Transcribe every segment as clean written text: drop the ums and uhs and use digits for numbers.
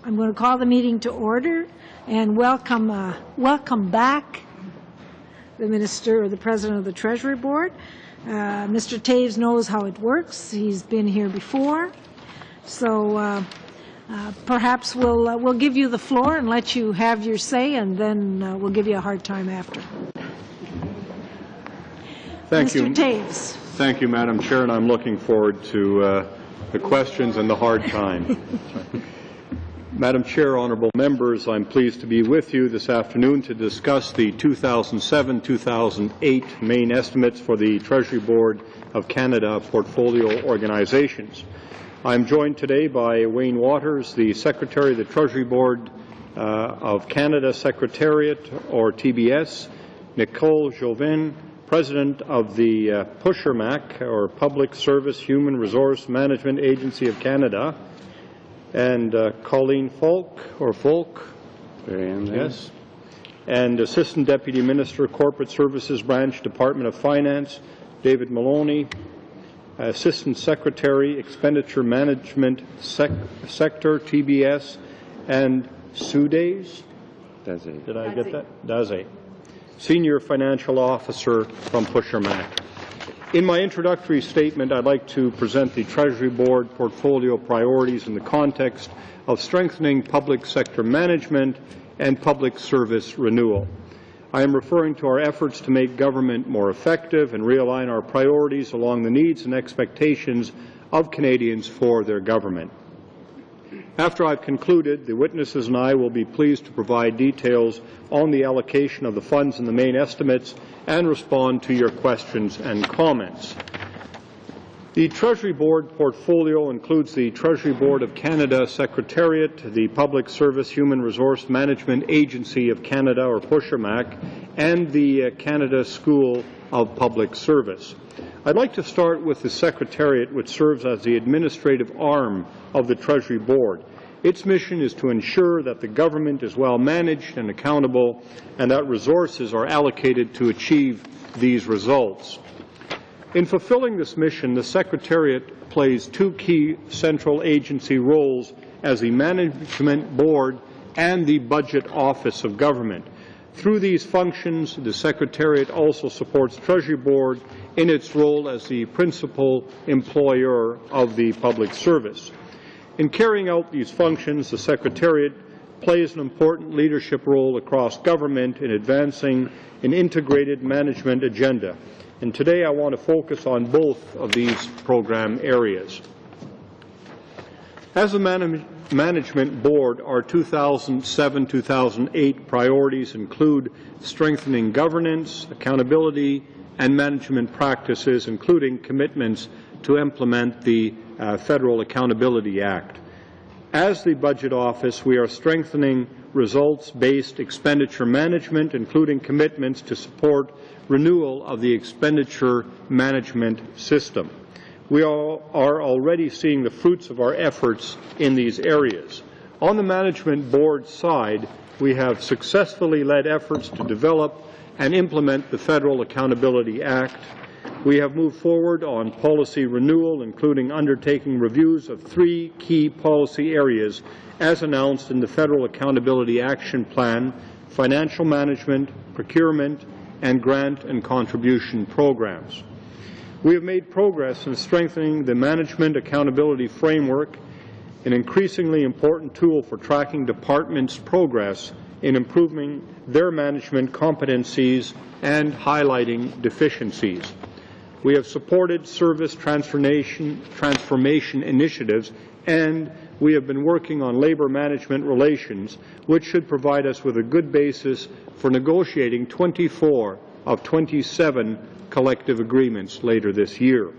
I'm going to call the meeting to order and welcome back the Minister or the President of the Treasury Board. Mr. Taves knows how it works. He's been here before. So perhaps we'll give you the floor and let you have your say, and then we'll give you a hard time after. Thank you. Mr. Taves. Thank you, Madam Chair, and I'm looking forward to the questions and the hard time. Madam Chair, honourable members, I'm pleased to be with you this afternoon to discuss the 2007-2008 main estimates for the Treasury Board of Canada portfolio organizations. I'm joined today by Wayne Waters, the Secretary of the Treasury Board of Canada Secretariat, or TBS, Nicole Jouvin, President of the PUSHRMAC, or Public Service Human Resource Management Agency of Canada, and Colleen Folk, yes, and Assistant Deputy Minister, Corporate Services Branch, Department of Finance, David Maloney, Assistant Secretary, Expenditure Management Sector, TBS, and Sudays. Did I get that? Daze. Senior Financial Officer from PUSHRMAC. In my introductory statement, I'd like to present the Treasury Board portfolio priorities in the context of strengthening public sector management and public service renewal. I am referring to our efforts to make government more effective and realign our priorities along the needs and expectations of Canadians for their government. After I've concluded, the witnesses and I will be pleased to provide details on the allocation of the funds in the main estimates and respond to your questions and comments. The Treasury Board portfolio includes the Treasury Board of Canada Secretariat, the Public Service Human Resource Management Agency of Canada, or PUSHRMAC, and the Canada School of Public Service. I'd like to start with the Secretariat, which serves as the administrative arm of the Treasury Board. Its mission is to ensure that the government is well managed and accountable, and that resources are allocated to achieve these results. In fulfilling this mission, the Secretariat plays two key central agency roles as the Management Board and the Budget Office of Government. Through these functions, the Secretariat also supports Treasury Board in its role as the principal employer of the public service. In carrying out these functions, the Secretariat plays an important leadership role across government in advancing an integrated management agenda. And today I want to focus on both of these program areas. As a Management Board, our 2007-2008 priorities include strengthening governance, accountability, and management practices, including commitments to implement the Federal Accountability Act. As the Budget Office, we are strengthening results-based expenditure management, including commitments to support renewal of the expenditure management system. We are already seeing the fruits of our efforts in these areas. On the Management Board side, we have successfully led efforts to develop and implement the Federal Accountability Act. We have moved forward on policy renewal, including undertaking reviews of three key policy areas as announced in the Federal Accountability Action Plan: financial management, procurement, and grant and contribution programs. We have made progress in strengthening the management accountability framework, an increasingly important tool for tracking departments' progress in improving their management competencies and highlighting deficiencies. We have supported service transformation initiatives, and we have been working on labour management relations, which should provide us with a good basis for negotiating 24 of 27 collective agreements later this year.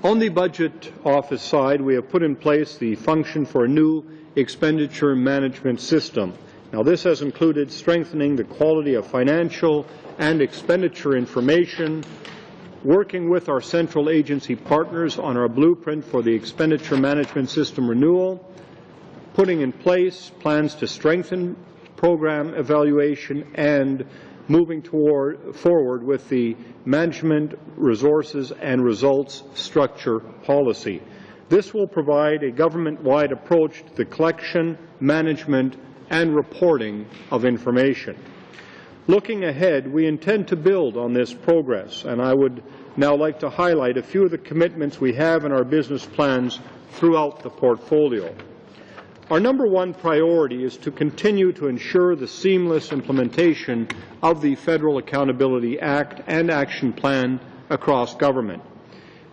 On the Budget Office side, we have put in place the function for a new expenditure management system. Now, this has included strengthening the quality of financial and expenditure information, working with our central agency partners on our blueprint for the expenditure management system renewal, putting in place plans to strengthen program evaluation, and moving forward with the management, resources, and results structure policy. This will provide a government-wide approach to the collection, management, and reporting of information. Looking ahead, we intend to build on this progress, and I would now like to highlight a few of the commitments we have in our business plans throughout the portfolio. Our number one priority is to continue to ensure the seamless implementation of the Federal Accountability Act and Action Plan across government.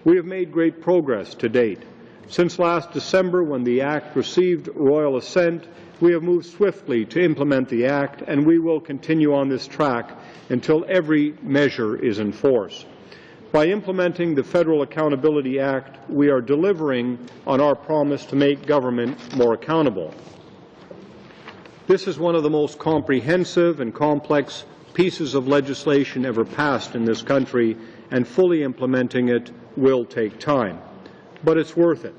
We have made great progress to date. Since last December, when the Act received royal assent, we have moved swiftly to implement the Act, and we will continue on this track until every measure is in force. By implementing the Federal Accountability Act, we are delivering on our promise to make government more accountable. This is one of the most comprehensive and complex pieces of legislation ever passed in this country, and fully implementing it will take time. But it's worth it.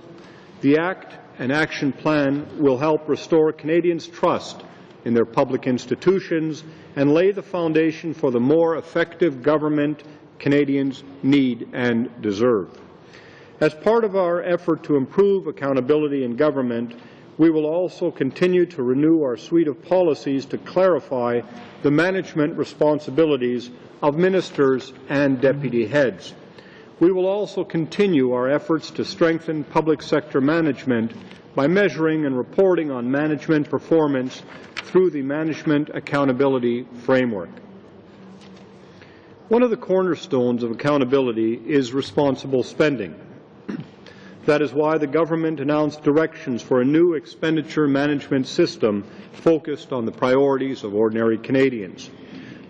The Act and Action Plan will help restore Canadians' trust in their public institutions and lay the foundation for the more effective government Canadians need and deserve. As part of our effort to improve accountability in government, we will also continue to renew our suite of policies to clarify the management responsibilities of ministers and deputy heads. We will also continue our efforts to strengthen public sector management by measuring and reporting on management performance through the Management Accountability Framework. One of the cornerstones of accountability is responsible spending. That is why the government announced directions for a new expenditure management system focused on the priorities of ordinary Canadians.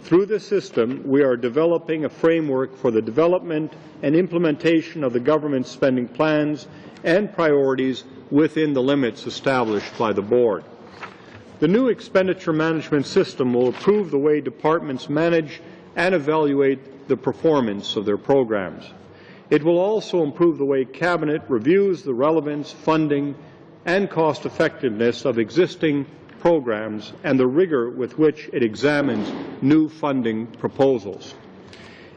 Through this system, we are developing a framework for the development and implementation of the government's spending plans and priorities within the limits established by the Board. The new expenditure management system will improve the way departments manage and evaluate the performance of their programs. It will also improve the way Cabinet reviews the relevance, funding, and cost-effectiveness of existing programs and the rigor with which it examines new funding proposals.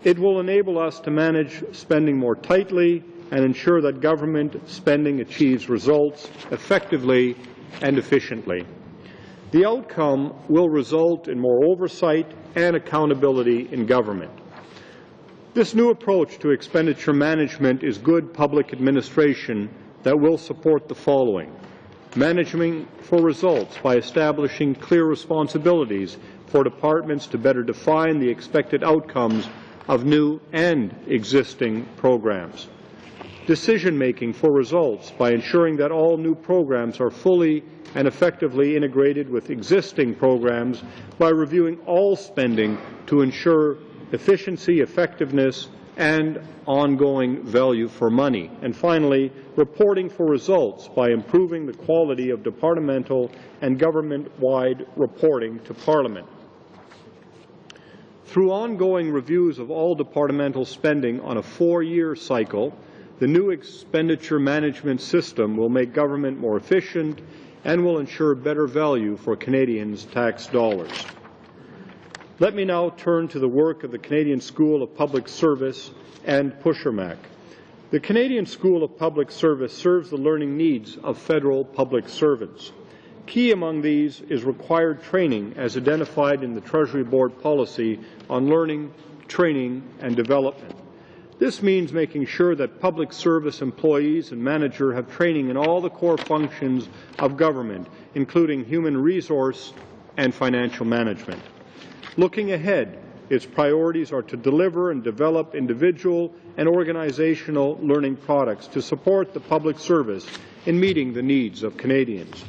It will enable us to manage spending more tightly and ensure that government spending achieves results effectively and efficiently. The outcome will result in more oversight and accountability in government. This new approach to expenditure management is good public administration that will support the following: managing for results by establishing clear responsibilities for departments to better define the expected outcomes of new and existing programs. Decision-making for results by ensuring that all new programs are fully and effectively integrated with existing programs by reviewing all spending to ensure efficiency, effectiveness, and ongoing value for money. And finally, reporting for results by improving the quality of departmental and government-wide reporting to Parliament. Through ongoing reviews of all departmental spending on a 4-year cycle, the new expenditure management system will make government more efficient and will ensure better value for Canadians' tax dollars. Let me now turn to the work of the Canadian School of Public Service and Pushermac. The Canadian School of Public Service serves the learning needs of federal public servants. Key among these is required training as identified in the Treasury Board policy on learning, training, and development. This means making sure that public service employees and managers have training in all the core functions of government, including human resource and financial management. Looking ahead, its priorities are to deliver and develop individual and organizational learning products to support the public service in meeting the needs of Canadians.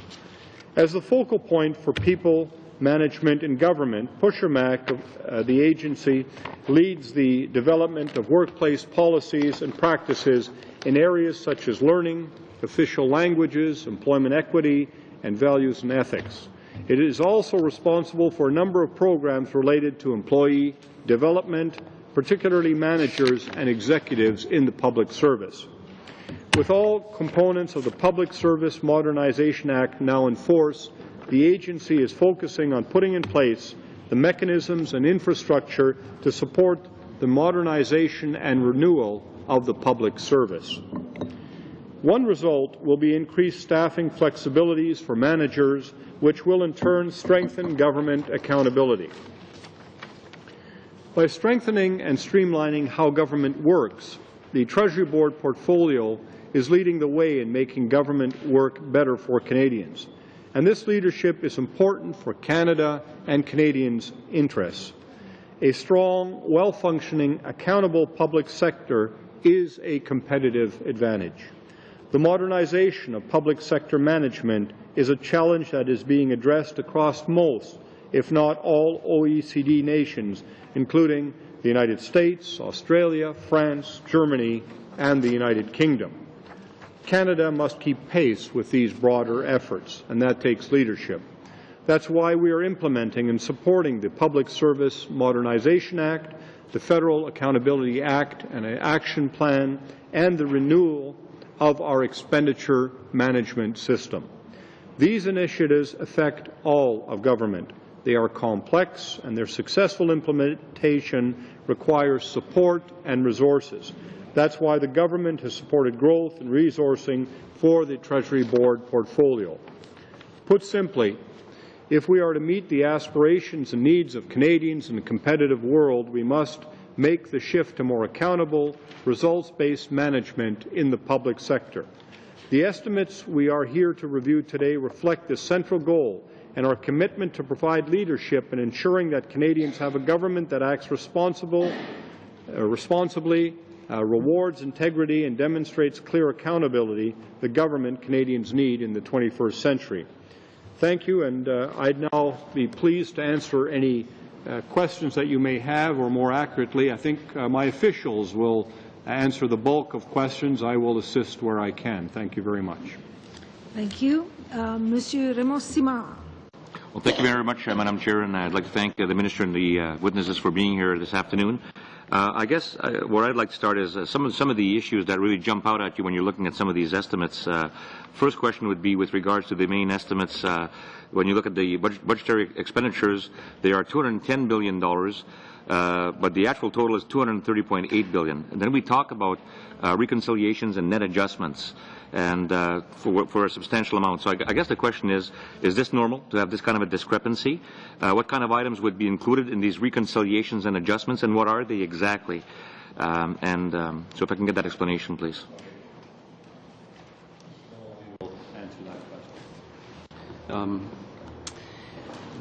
As the focal point for people management in government, Pushermac, the agency, leads the development of workplace policies and practices in areas such as learning, official languages, employment equity, and values and ethics. It is also responsible for a number of programs related to employee development, particularly managers and executives in the public service. With all components of the Public Service Modernization Act now in force, the agency is focusing on putting in place the mechanisms and infrastructure to support the modernization and renewal of the public service. One result will be increased staffing flexibilities for managers, which will in turn strengthen government accountability. By strengthening and streamlining how government works, the Treasury Board portfolio is leading the way in making government work better for Canadians. And this leadership is important for Canada and Canadians' interests. A strong, well-functioning, accountable public sector is a competitive advantage. The modernization of public sector management is a challenge that is being addressed across most, if not all, OECD nations, including the United States, Australia, France, Germany, and the United Kingdom. Canada must keep pace with these broader efforts, and that takes leadership. That's why we are implementing and supporting the Public Service Modernization Act, the Federal Accountability Act and an Action Plan, and the renewal of our expenditure management system. These initiatives affect all of government. They are complex, and their successful implementation requires support and resources. That's why the government has supported growth and resourcing for the Treasury Board portfolio. Put simply, if we are to meet the aspirations and needs of Canadians in a competitive world, we must make the shift to more accountable, results-based management in the public sector. The estimates we are here to review today reflect this central goal and our commitment to provide leadership in ensuring that Canadians have a government that acts responsibly, rewards integrity, and demonstrates clear accountability, the government Canadians need in the 21st century. Thank you, and I'd now be pleased to answer any questions that you may have, or more accurately, I think my officials will answer the bulk of questions. I will assist where I can. Thank you very much. Thank you. Monsieur Raymond-Simard. Well, thank you very much, Madam Chair, and I'd like to thank the Minister and the witnesses for being here this afternoon. I guess where I'd like to start is some of the issues that really jump out at you when you're looking at some of these estimates. First question would be with regards to the main estimates. When you look at the budgetary expenditures, they are $210 billion, but the actual total is $230.8 billion. And then we talk about reconciliations and net adjustments, and for a substantial amount. So I guess the question is this normal to have this kind of a discrepancy? What kind of items would be included in these reconciliations and adjustments, and what are they exactly? So if I can get that explanation, please.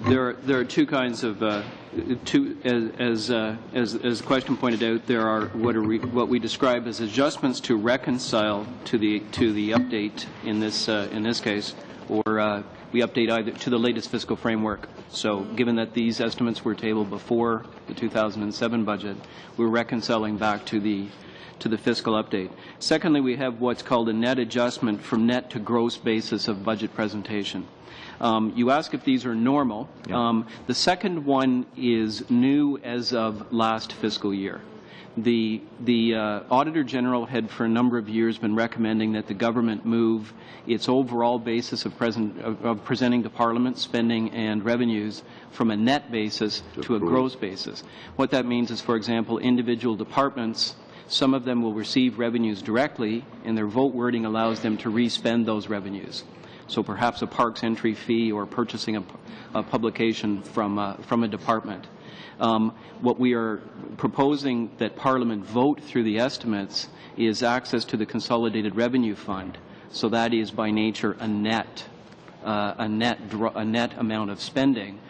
There are two kinds of as the question pointed out, there are what we describe as adjustments to reconcile to the update in this case, or we update either to the latest fiscal framework. So given that these estimates were tabled before the 2007 budget, we're reconciling back to the fiscal update. Secondly, we have what's called a net adjustment from net to gross basis of budget presentation. You ask if these are normal. Yeah. The second one is new as of last fiscal year. The Auditor General had for a number of years been recommending that the government move its overall basis of presenting to Parliament spending and revenues from a net basis to a gross basis. What that means is, for example, individual departments, some of them will receive revenues directly, and their vote wording allows them to re-spend those revenues. So perhaps a parks entry fee or purchasing a publication from a department. What we are proposing that Parliament vote through the estimates is access to the Consolidated Revenue Fund. So that is by nature a net amount of spending.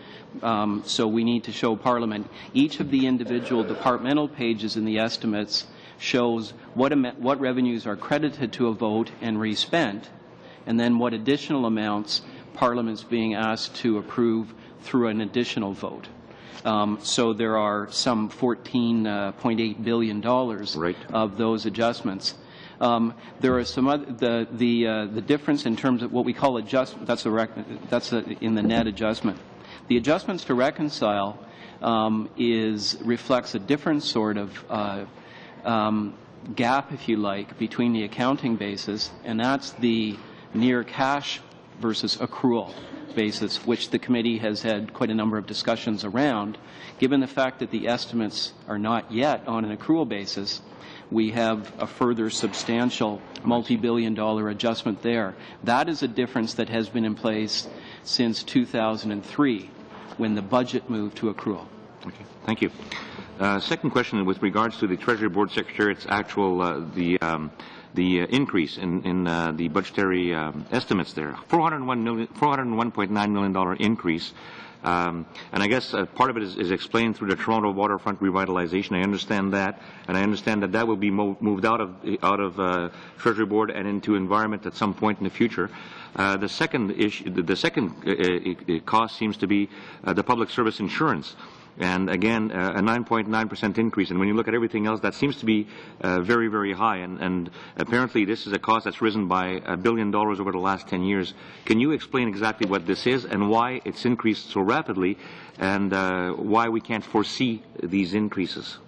So we need to show Parliament each of the individual departmental pages in the estimates shows what revenues are credited to a vote and re-spent, and then what additional amounts Parliament's being asked to approve through an additional vote. So there are some $14.8 billion right. of those adjustments. There are some other, the difference in terms of what we call adjustment. That's in the net adjustment. The adjustments to reconcile reflects a different sort of gap, if you like, between the accounting basis, and that's the near cash versus accrual basis, which the committee has had quite a number of discussions around. Given the fact that the estimates are not yet on an accrual basis, we have a further substantial multi-billion-dollar adjustment there. That is a difference that has been in place since 2003, when the budget moved to accrual. Okay, thank you. Second question with regards to the Treasury Board Secretariat's actual the increase in the budgetary estimates there, $401.9 million increase. And I guess part of it is explained through the Toronto waterfront revitalization. I understand that, and I understand that that will be moved out of Treasury Board and into environment at some point in the future. The second issue, the second cost seems to be the public service insurance. And again, a 9.9% increase. And when you look at everything else, that seems to be very, very high. And apparently this is a cost that's risen by $1 billion over the last 10 years. Can you explain exactly what this is and why it's increased so rapidly, and why we can't foresee these increases?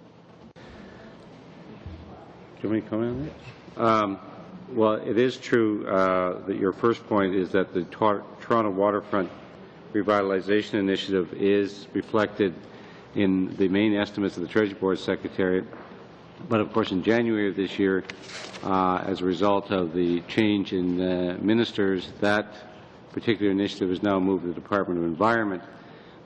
Can we comment on that? Well, it is true that your first point is that the Toronto Waterfront Revitalization Initiative is reflected in the main estimates of the Treasury Board Secretariat. But of course, in January of this year, as a result of the change in ministers, that particular initiative is now moved to the Department of Environment.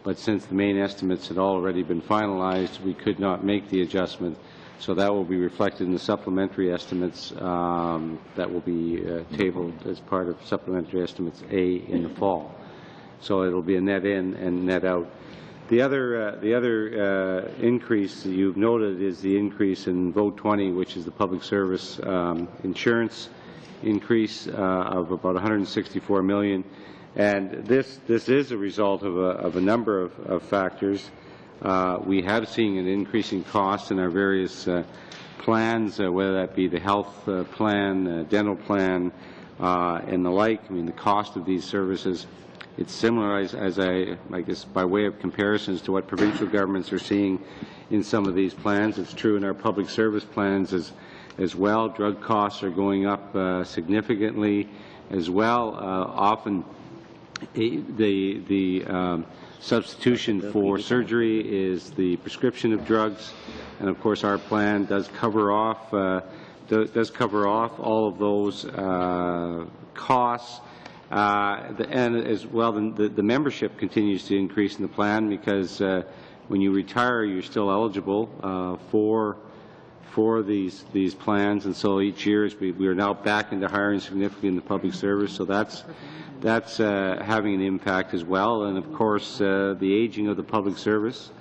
But since the main estimates had already been finalized, we could not make the adjustment. So that will be reflected in the supplementary estimates that will be tabled as part of supplementary estimates A in the fall. So it will be a net in and net out. The other increase that you've noted is the increase in Vote 20, which is the public service insurance increase of about $164 million, and this is a result of a number of factors. We have seen an increasing cost in our various plans, whether that be the health plan, dental plan, and the like. I mean, the cost of these services. It's similar, as I guess, by way of comparisons to what provincial governments are seeing in some of these plans. It's true in our public service plans as well. Drug costs are going up significantly as well. Often the substitution for surgery is the prescription of drugs, and of course our plan does cover off all of those costs. And as well, the membership continues to increase in the plan, because when you retire, you're still eligible for these plans, and so each year we are now back into hiring significantly in the public service. So that's having an impact as well, and of course the aging of the public service.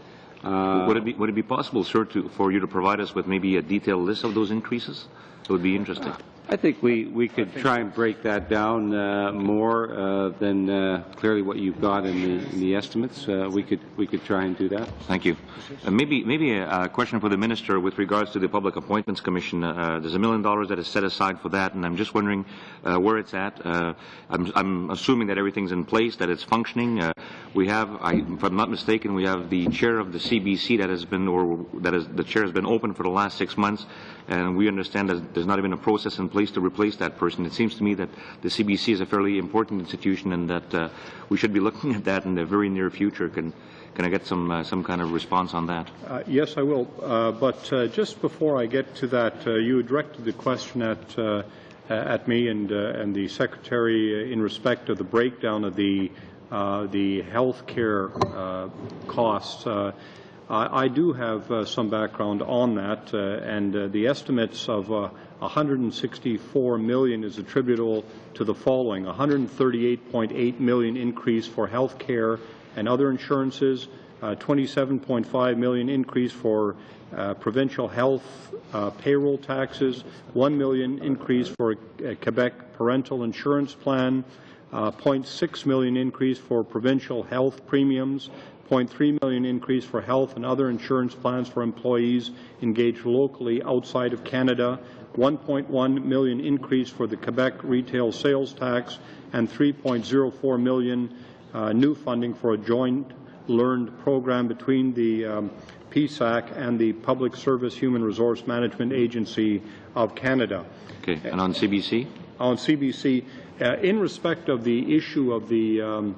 Would it be possible, sir, for you to provide us with maybe a detailed list of those increases? It would be interesting. I think we could try and break that down more than clearly what you've got in the estimates. We could try and do that. Thank you. Maybe a question for the minister with regards to the Public Appointments Commission. There's $1 million that is set aside for that, and I'm just wondering where it's at. I'm assuming that everything's in place, that it's functioning. We have, if I'm not mistaken, we have the chair of the CBC that has been, the chair has been open for the last 6 months, and we understand that there's not even a process in place to replace that person. It seems to me that the CBC is a fairly important institution, and that we should be looking at that in the very near future. Can I get some kind of response on that? Yes, I will. But just before I get to that, you directed the question at me and the Secretary in respect of the breakdown of the health care costs. I do have some background on that, and the estimates of $164 million is attributable to the following: $138.8 million increase for health care and other insurances, $27.5 million increase for provincial health payroll taxes, $1 million increase for Quebec parental insurance plan, $0.6 million increase for provincial health premiums, $0.3 million increase for health and other insurance plans for employees engaged locally outside of Canada, $1.1 million increase for the Quebec retail sales tax, and $3.04 million new funding for a joint learned program between the PSAC and the Public Service Human Resource Management Agency of Canada. Okay, and on CBC? On CBC, in respect of the issue of the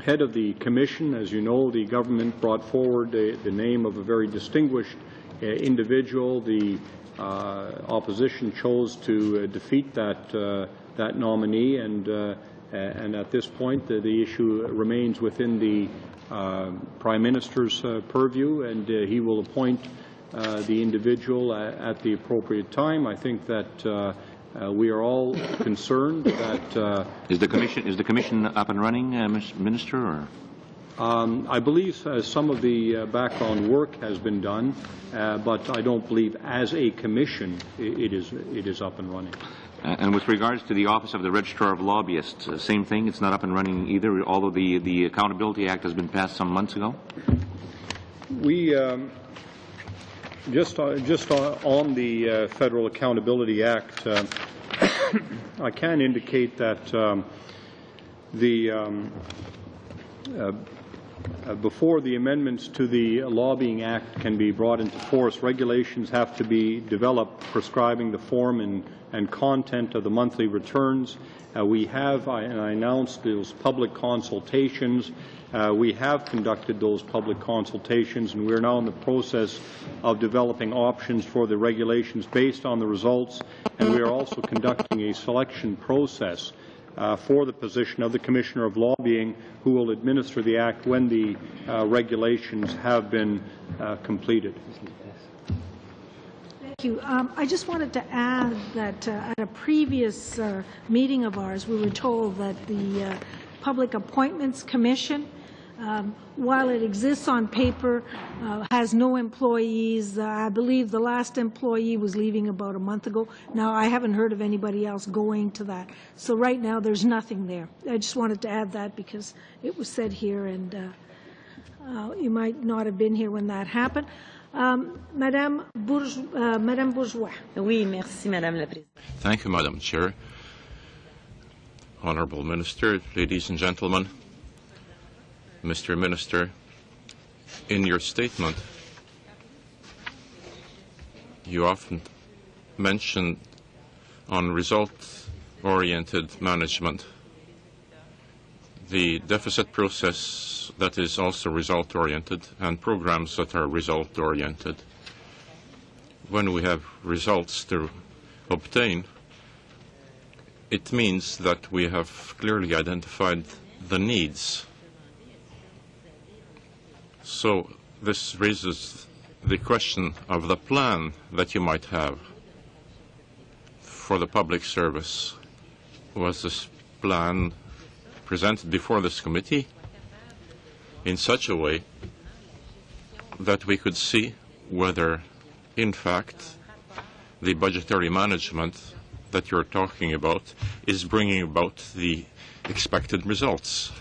head of the commission. As you know, the government brought forward the name of a very distinguished individual. The opposition chose to defeat that nominee, and at this point the issue remains within the Prime Minister's purview, and he will appoint the individual at the appropriate time. I think that we are all concerned that is the commission up and running, Mr. Minister? Or? I believe some of the background work has been done, but I don't believe as a commission it is up and running. And with regards to the Office of the Registrar of Lobbyists, same thing, it's not up and running either, although the Accountability Act has been passed some months ago? We, just on the Federal Accountability Act, I can indicate that before the amendments to the Lobbying Act can be brought into force, regulations have to be developed prescribing the form and content of the monthly returns. We have, and I announced those public consultations. We have conducted those public consultations, and we are now in the process of developing options for the regulations based on the results, and we are also conducting a selection process for the position of the Commissioner of Lobbying, who will administer the Act when the regulations have been completed. Thank you. I just wanted to add that at a previous meeting of ours, we were told that the Public Appointments Commission, while it exists on paper, has no employees. I believe the last employee was leaving about a month ago. Now, I haven't heard of anybody else going to that. So right now, there's nothing there. I just wanted to add that because it was said here, and you might not have been here when that happened. Madame Bourgeois. Oui, merci, Madame la Présidente. Thank you, Madam Chair. Honourable Minister, ladies and gentlemen, Mr. Minister, in your statement, you often mention on result-oriented management the deficit process that is also result-oriented and programs that are result-oriented. When we have results to obtain, it means that we have clearly identified the needs. So this raises the question of the plan that you might have for the public service. Was this plan presented before this committee in such a way that we could see whether, in fact, the budgetary management that you're talking about is bringing about the expected results?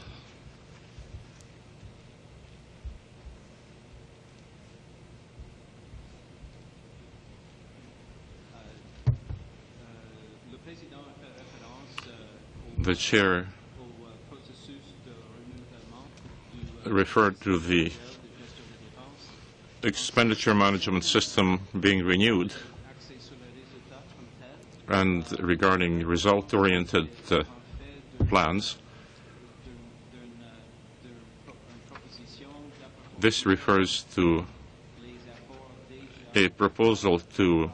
The chair referred to the expenditure management system being renewed and regarding result-oriented plans. This refers to a proposal to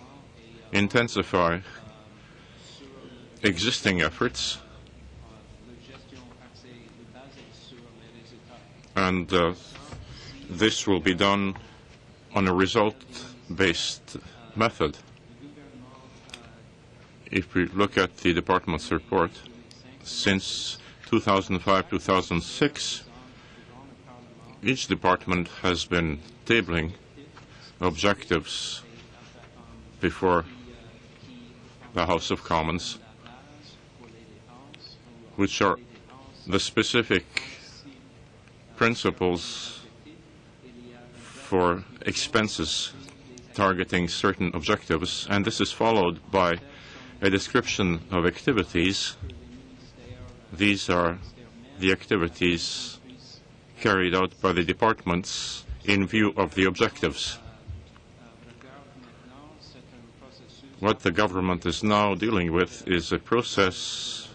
intensify existing efforts, and this will be done on a result-based method. If we look at the department's report, since 2005-2006, each department has been tabling objectives before the House of Commons, which are the specific principles for expenses targeting certain objectives, and this is followed by a description of activities. These are the activities carried out by the departments in view of the objectives. What the government is now dealing with is a process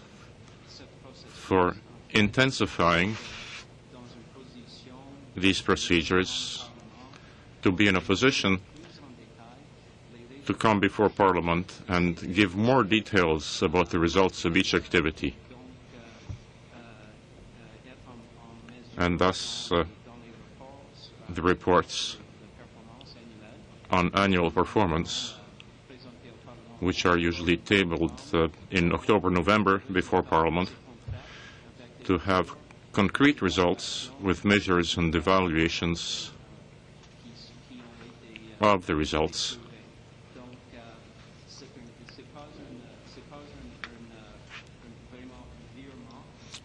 for intensifying these procedures to be in a position to come before Parliament and give more details about the results of each activity. And thus, the reports on annual performance, which are usually tabled in October, November before Parliament, to have concrete results with measures and evaluations of the results.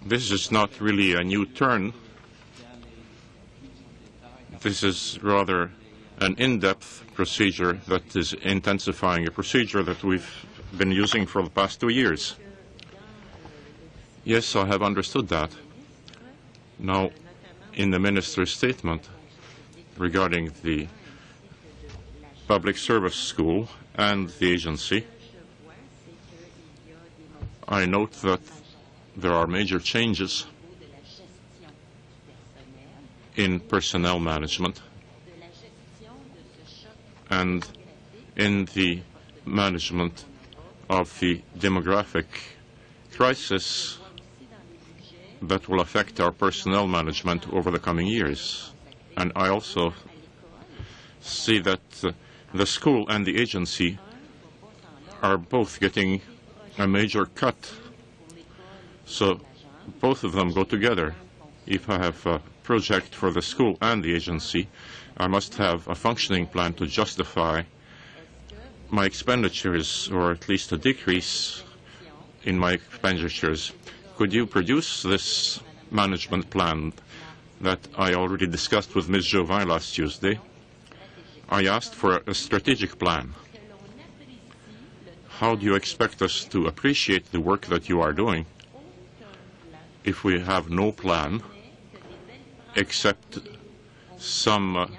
This is not really a new turn. This is rather an in-depth procedure that is intensifying a procedure that we've been using for the past 2 years. Yes, I have understood that. Now, in the Minister's statement regarding the public service school and the agency, I note that there are major changes in personnel management and in the management of the demographic crisis that will affect our personnel management over the coming years. And I also see that the school and the agency are both getting a major cut. So both of them go together. If I have a project for the school and the agency, I must have a functioning plan to justify my expenditures, or at least a decrease in my expenditures. Could you produce this management plan that I already discussed with Ms. Jovin last Tuesday? I asked for a strategic plan. How do you expect us to appreciate the work that you are doing if we have no plan except some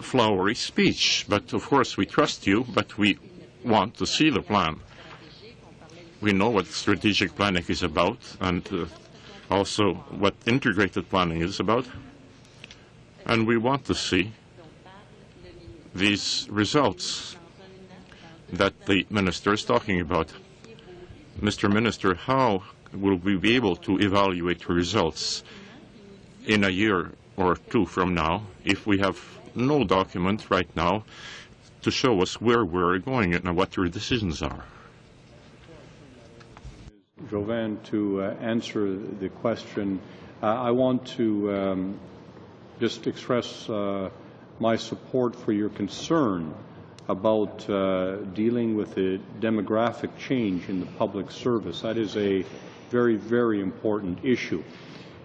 flowery speech? But of course we trust you, but we want to see the plan. We know what strategic planning is about, and also what integrated planning is about, and we want to see these results that the Minister is talking about. Mr. Minister, how will we be able to evaluate results in a year or two from now if we have no document right now to show us where we're going and what your decisions are? Jovin, to answer the question, I want to just express my support for your concern about dealing with the demographic change in the public service. That is a very, very important issue.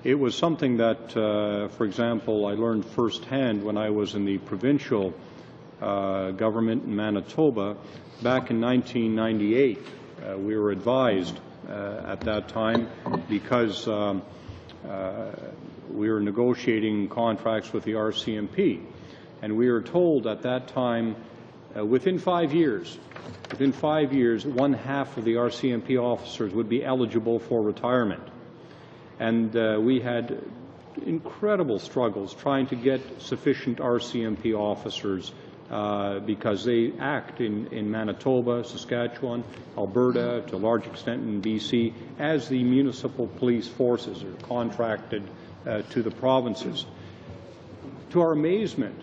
It was something that, for example, I learned firsthand when I was in the provincial government in Manitoba back in 1998. We were advised at that time, because we were negotiating contracts with the RCMP, and we were told at that time, within 5 years, 1/2 of the RCMP officers would be eligible for retirement. And we had incredible struggles trying to get sufficient RCMP officers because they act in Manitoba, Saskatchewan, Alberta, to a large extent in BC, as the municipal police forces are contracted to the provinces. To our amazement,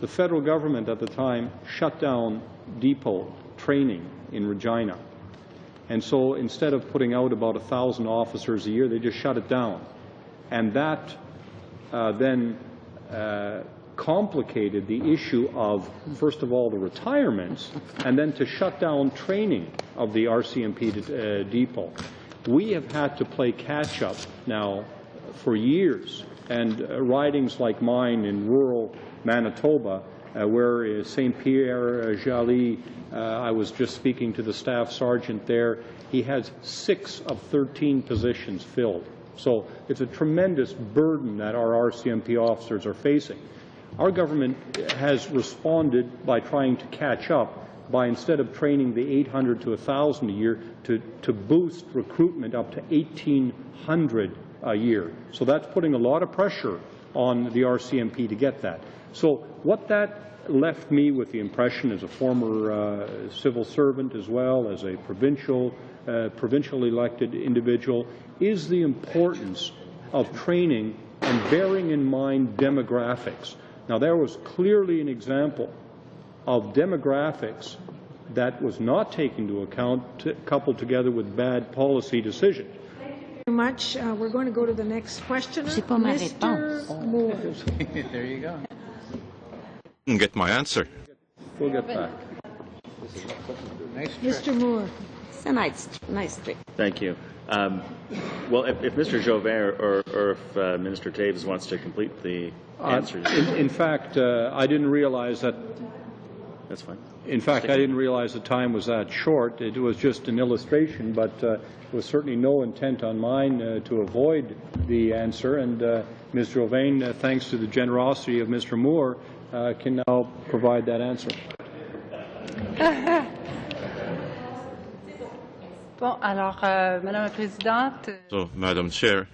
the federal government at the time shut down depot training in Regina. And so instead of putting out about 1,000 officers a year, they just shut it down. And that then complicated the issue of, first of all, the retirements, and then to shut down training of the RCMP depot. We have had to play catch-up now for years, and ridings like mine in rural Manitoba, where St. Pierre Jali, I was just speaking to the staff sergeant there, he has 6 of 13 positions filled. So it's a tremendous burden that our RCMP officers are facing. Our government has responded by trying to catch up by, instead of training the 800 to 1,000 a year, to boost recruitment up to 1,800 a year. So that's putting a lot of pressure on the RCMP to get that. So what that left me with the impression as a former civil servant as well as a provincially elected individual is the importance of training and bearing in mind demographics. Now, there was clearly an example of demographics that was not taken into account, coupled together with bad policy decisions. Thank you very much. We're going to go to the next questioner, Mr. Moore. There you go. Didn't get my answer. We'll get back. Mr. Moore. It's a nice trick. Thank you. Well, if Mr. Joubert or if Minister Taves wants to complete the answers. In fact, I didn't realize that. That's fine. In fact, I didn't realize the time was that short. It was just an illustration, but there was certainly no intent on mine to avoid the answer. And Ms. Jovain, thanks to the generosity of Mr. Moore, can now provide that answer. Bon, alors, Madame la Présidente. So, Madam Chair,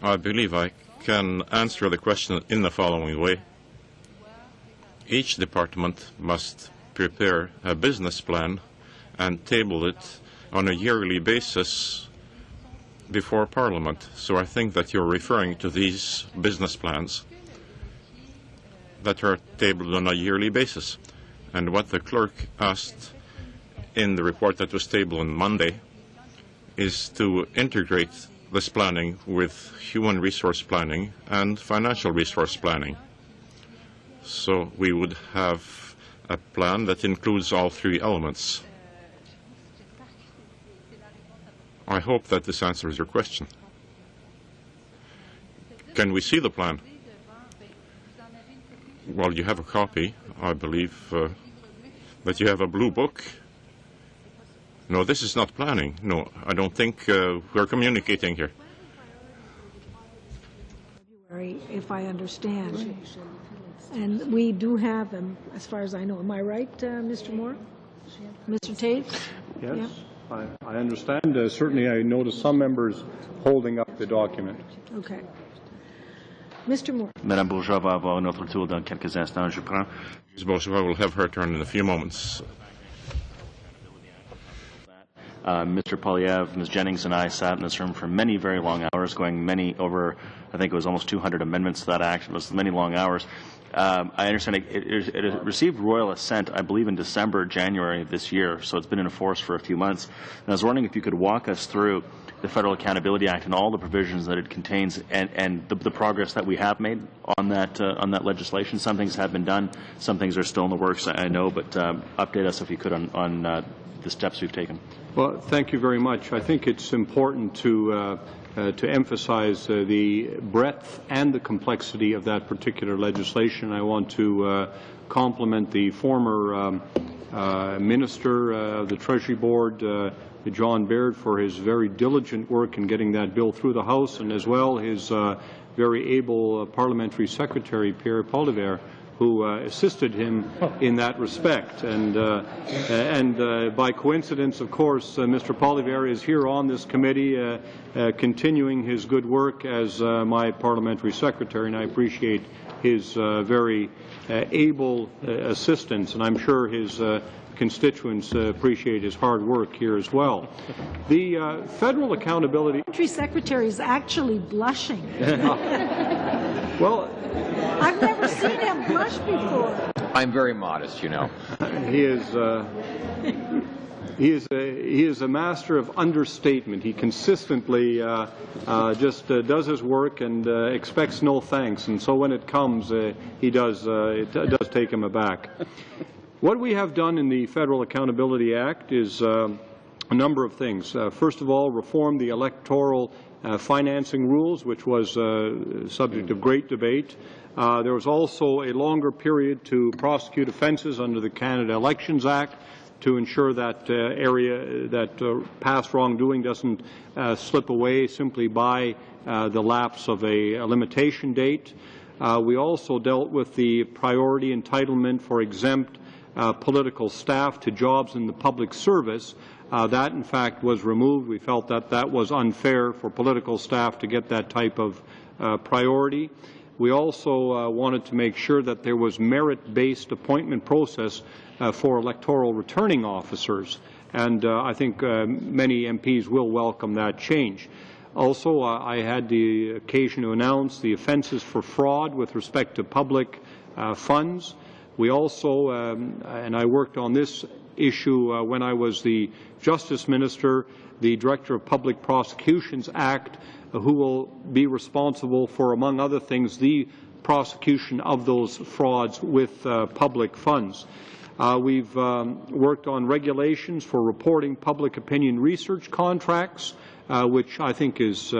I believe I can answer the question in the following way. Each department must prepare a business plan and table it on a yearly basis before Parliament. So I think that you're referring to these business plans that are tabled on a yearly basis. And what the clerk asked in the report that was tabled on Monday is to integrate this planning with human resource planning and financial resource planning. So we would have a plan that includes all three elements. I hope that this answers your question. Can we see the plan? Well, you have a copy, I believe, that you have a blue book. No, this is not planning. No, I don't think we're communicating here. If I understand. And we do have them, as far as I know. Am I right, Mr. Moore? Mr. Taves? Yes, Yeah. I understand. Certainly, I noticed some members holding up the document. Okay. Mr. Moore. Madame Bourgeois va avoir un autre tour dans quelques instants. Je prends. Ms. Bourgeois will have her turn in a few moments. Mr. Polyev, Ms. Jennings, and I sat in this room for many very long hours, going over, I think it was almost 200 amendments to that act. It was many long hours. I understand it received royal assent, I believe, in December, January of this year, so it's been in force for a few months. And I was wondering if you could walk us through the Federal Accountability Act and all the provisions that it contains, and the progress that we have made on that legislation. Some things have been done, some things are still in the works, I know, but update us if you could on the steps we've taken. Well, thank you very much. I think it's important to emphasize the breadth and the complexity of that particular legislation. I want to compliment the former Minister of the Treasury Board, John Baird, for his very diligent work in getting that bill through the House, and as well his very able Parliamentary Secretary, Pierre Poilievre, who assisted him in that respect. And by coincidence, of course, Mr. Poilievre is here on this committee continuing his good work as my Parliamentary Secretary, and I appreciate his very able assistance, and I'm sure his constituents appreciate his hard work here as well. The Federal Accountability... Parliamentary Secretary is actually blushing. Well, I've never seen him blush before. I'm very modest, you know. He is a master of understatement. He consistently just does his work and expects no thanks, and so when it comes, it does take him aback. What we have done in the Federal Accountability Act is a number of things. First of all, reform the electoral financing rules, which was subject of great debate. There was also a longer period to prosecute offences under the Canada Elections Act to ensure that past wrongdoing doesn't slip away simply by the lapse of a limitation date. We also dealt with the priority entitlement for exempt political staff to jobs in the public service, That, in fact, was removed. We felt that that was unfair for political staff to get that type of priority. We also wanted to make sure that there was merit-based appointment process for electoral returning officers, and I think many MPs will welcome that change. Also, I had the occasion to announce the offences for fraud with respect to public funds. We also, and I worked on this issue when I was the Justice Minister, the Director of Public Prosecutions Act, who will be responsible for, among other things, the prosecution of those frauds with public funds. We've worked on regulations for reporting public opinion research contracts, which I think is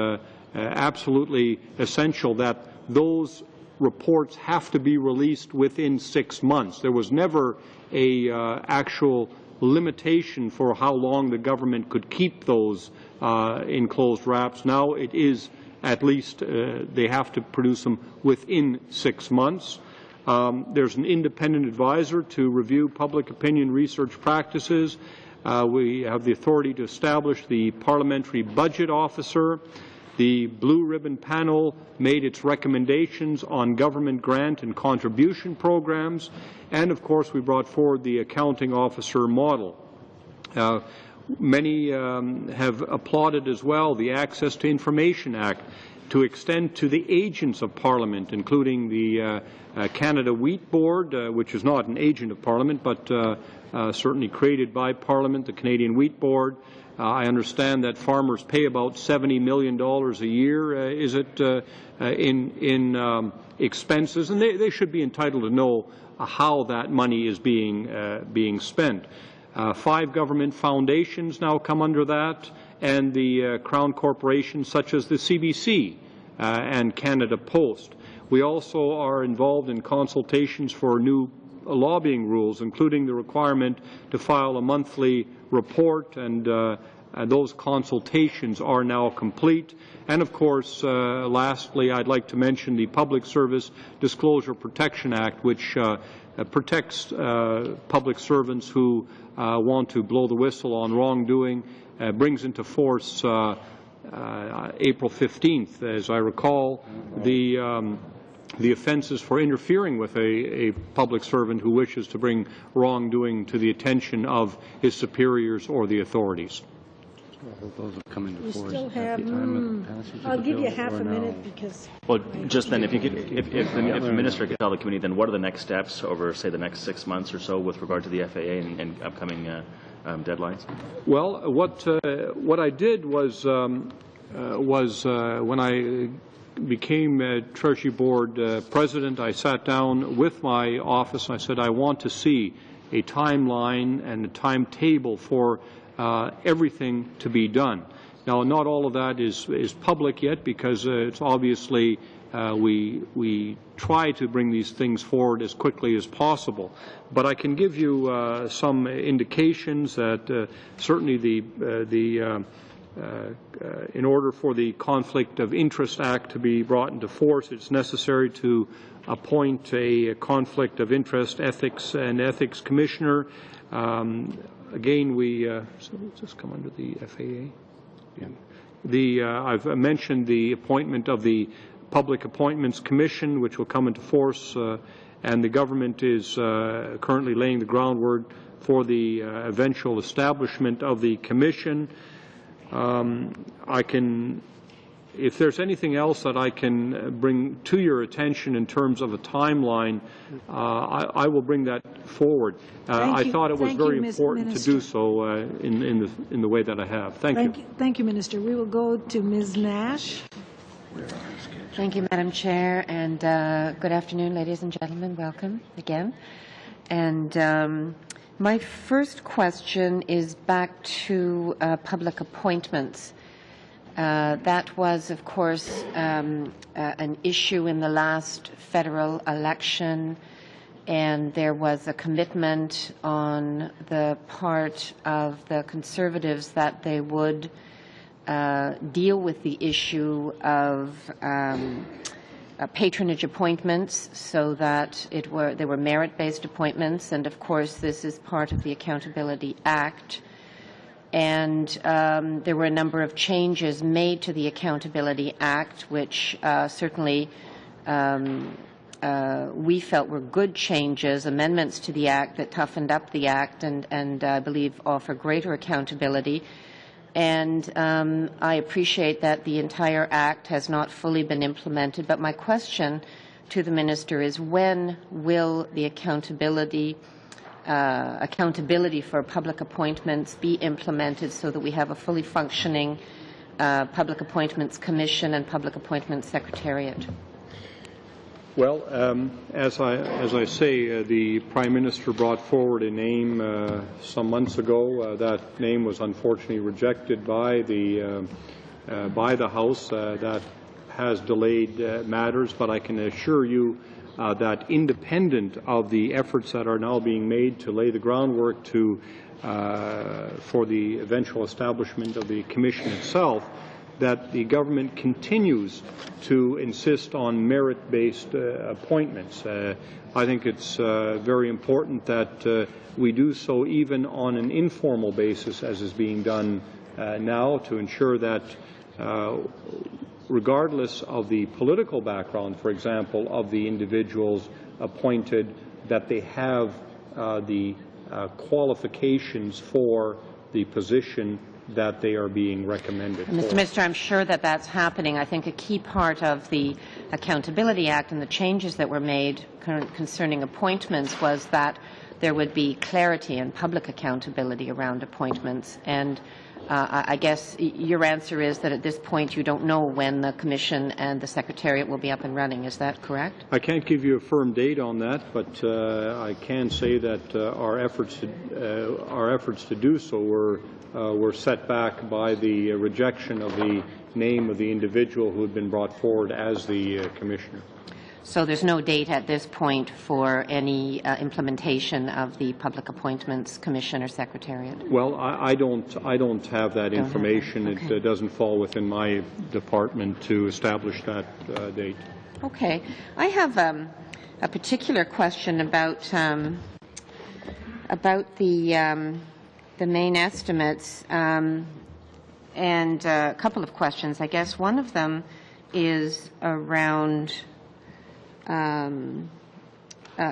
absolutely essential that those reports have to be released within 6 months. There was never a actual limitation for how long the government could keep those in closed wraps. Now it is at least they have to produce them within 6 months. There's an independent advisor to review public opinion research practices. We have the authority to establish the parliamentary budget officer. The Blue Ribbon Panel made its recommendations on government grant and contribution programs, and of course we brought forward the accounting officer model. Many have applauded as well the Access to Information Act to extend to the agents of Parliament, including the Canada Wheat Board, which is not an agent of Parliament, but certainly created by Parliament, the Canadian Wheat Board. I understand that farmers pay about $70 million a year, is it, in expenses, and they should be entitled to know how that money is being spent. 5 government foundations now come under that, and the Crown corporations such as the CBC and Canada Post. We also are involved in consultations for new lobbying rules, including the requirement to file a monthly report, and those consultations are now complete. And of course, lastly, I'd like to mention the Public Service Disclosure Protection Act, which protects public servants who want to blow the whistle on wrongdoing, brings into force April 15th, as I recall, the offences for interfering with a public servant who wishes to bring wrongdoing to the attention of his superiors or the authorities. Those will come into We force still at have, the time of the passage of I'll the give you bill half or a no? minute because... Well, just then, if the minister could tell the committee, then what are the next steps over, say, the next 6 months or so with regard to the FAA and upcoming deadlines? Well, what I did was when I became Treasury Board President, I sat down with my office and I said, I want to see a timeline and a timetable for everything to be done. Now, not all of that is public yet because it's obviously we try to bring these things forward as quickly as possible. But I can give you some indications that certainly in order for the Conflict of Interest Act to be brought into force, it's necessary to appoint a Conflict of Interest Ethics Commissioner. Again, so does this come under the FAA? Yeah. I've mentioned the appointment of the Public Appointments Commission, which will come into force, and the government is currently laying the groundwork for the eventual establishment of the commission. If there's anything else that I can bring to your attention in terms of a timeline, I will bring that forward. I thought it was very important to do so in the way that I have. Thank you. Thank you, Minister. We will go to Ms. Nash. Thank you, Madam Chair, and good afternoon, ladies and gentlemen. Welcome again. And my first question is back to public appointments. That was, of course, an issue in the last federal election, and there was a commitment on the part of the Conservatives that they would deal with the issue of patronage appointments so that they were merit-based appointments, and of course this is part of the Accountability Act. and there were a number of changes made to the Accountability Act, which certainly we felt were good changes, amendments to the Act that toughened up the Act and I believe offer greater accountability. And I appreciate that the entire Act has not fully been implemented, but my question to the Minister is, when will the accountability for public appointments be implemented so that we have a fully functioning Public Appointments Commission and Public Appointments Secretariat? Well, as I say, the Prime Minister brought forward a name some months ago. That name was unfortunately rejected by the House. That has delayed matters, but I can assure you that independent of the efforts that are now being made to lay the groundwork for the eventual establishment of the Commission itself, that the government continues to insist on merit-based appointments. I think it's very important that we do so even on an informal basis, as is being done now, to ensure that regardless of the political background, for example, of the individuals appointed, that they have the qualifications for the position that they are being recommended for. Mr. Minister, I'm sure that that's happening. I think a key part of the Accountability Act and the changes that were made concerning appointments was that there would be clarity and public accountability around appointments. And I guess your answer is that at this point you don't know when the Commission and the Secretariat will be up and running. Is that correct? I can't give you a firm date on that, but I can say that our efforts to do so were set back by the rejection of the name of the individual who had been brought forward as the Commissioner. So there's no date at this point for any implementation of the Public Appointments Commission or Secretariat? Well, I don't have that information. Okay. It doesn't fall within my department to establish that date. Okay. I have a particular question about the main estimates and a couple of questions. I guess one of them is around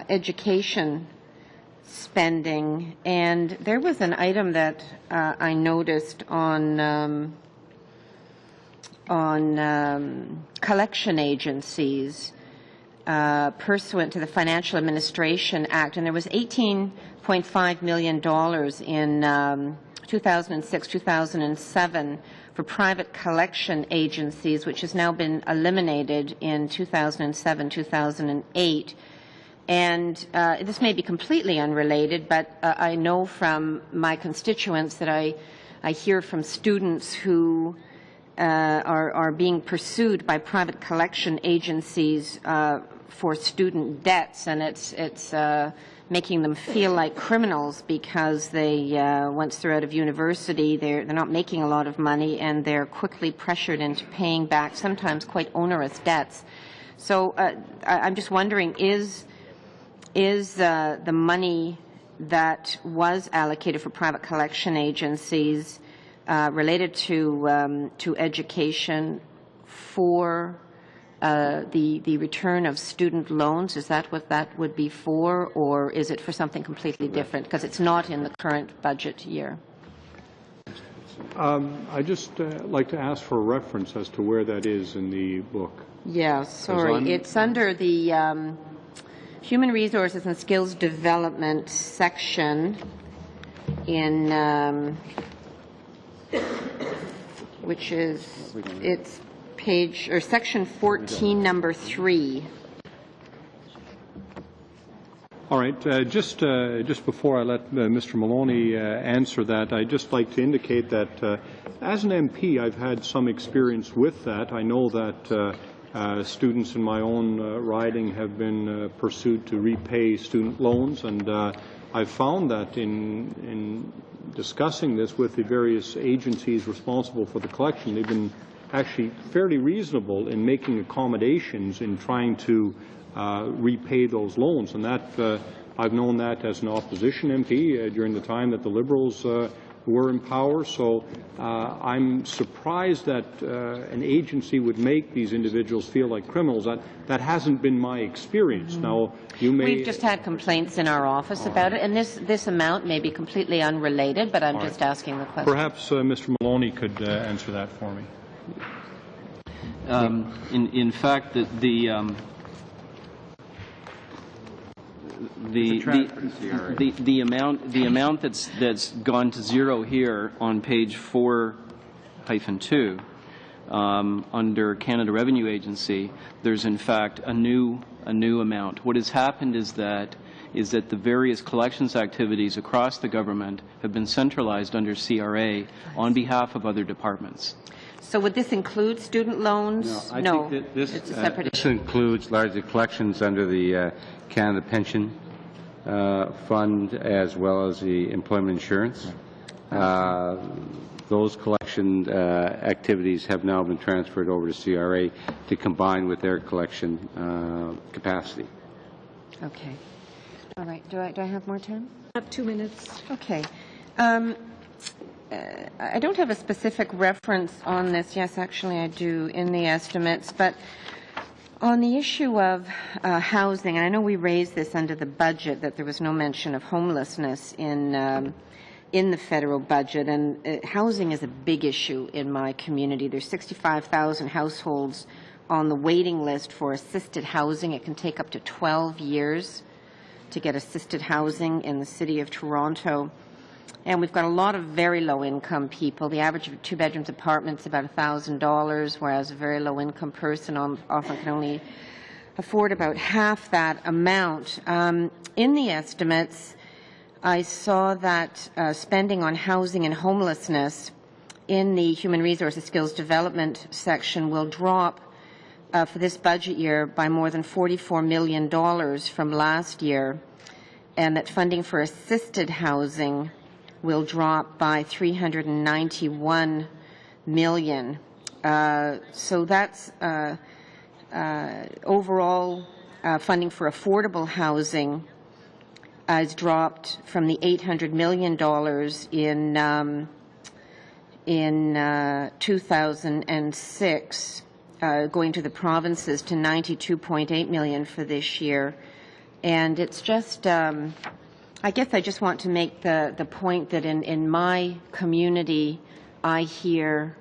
education spending, and there was an item that I noticed on collection agencies pursuant to the Financial Administration Act, and there was $18.5 million in 2006-2007 for private collection agencies, which has now been eliminated in 2007-2008. And this may be completely unrelated, but I know from my constituents that I hear from students who are being pursued by private collection agencies for student debts, and it's making them feel like criminals because they, once they're out of university, they're not making a lot of money and they're quickly pressured into paying back sometimes quite onerous debts. So I'm just wondering, is the money that was allocated for private collection agencies related to education for the return of student loans? Is that what that would be for, or is it for something completely different? Because it's not in the current budget year. I just like to ask for a reference as to where that is in the book. Yeah, sorry. It's under the Human Resources and Skills Development section in which is, it's page, or section 14, number 3. All right. Just before I let Mr. Maloney answer that, I'd just like to indicate that as an MP, I've had some experience with that. I know that students in my own riding have been pursued to repay student loans, and I've found that in discussing this with the various agencies responsible for the collection, they've been actually fairly reasonable in making accommodations in trying to repay those loans. And that I've known that as an opposition MP during the time that the Liberals were in power. So I'm surprised that an agency would make these individuals feel like criminals. That hasn't been my experience. Now, you may... We've just had complaints in our office about it, and this amount may be completely unrelated, but I'm just asking the question. Perhaps Mr. Maloney could answer that for me. In fact, the amount that's gone to zero here on page 4-2 under Canada Revenue Agency, there's in fact a new amount. What has happened is that the various collections activities across the government have been centralized under CRA on behalf of other departments. So would this include student loans? No, I think that this, it's a separate this includes largely collections under the Canada Pension Fund as well as the employment insurance. Those collection activities have now been transferred over to CRA to combine with their collection capacity. Okay. All right. Do I have more time? I have 2 minutes. Okay. I don't have a specific reference on this. Yes, actually I do in the estimates. But on the issue of housing, and I know we raised this under the budget, that there was no mention of homelessness in the federal budget. And housing is a big issue in my community. There's 65,000 households on the waiting list for assisted housing. It can take up to 12 years to get assisted housing in the city of Toronto. And we've got a lot of very low-income people. The average of a two-bedroom apartment is about $1,000, whereas a very low-income person often can only afford about half that amount. In the estimates, I saw that spending on housing and homelessness in the Human Resources Skills Development section will drop for this budget year by more than $44 million from last year, and that funding for assisted housing will drop by $391 million. So that's overall funding for affordable housing has dropped from the $800 million in 2006, going to the provinces, to $92.8 million for this year. And it's just... I guess I just want to make the point that in my community, I hear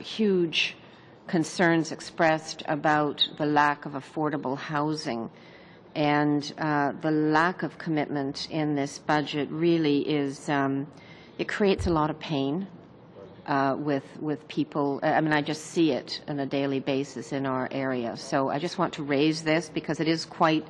huge concerns expressed about the lack of affordable housing, and the lack of commitment in this budget really is, it creates a lot of pain with people. I mean, I just see it on a daily basis in our area. So I just want to raise this because it is quite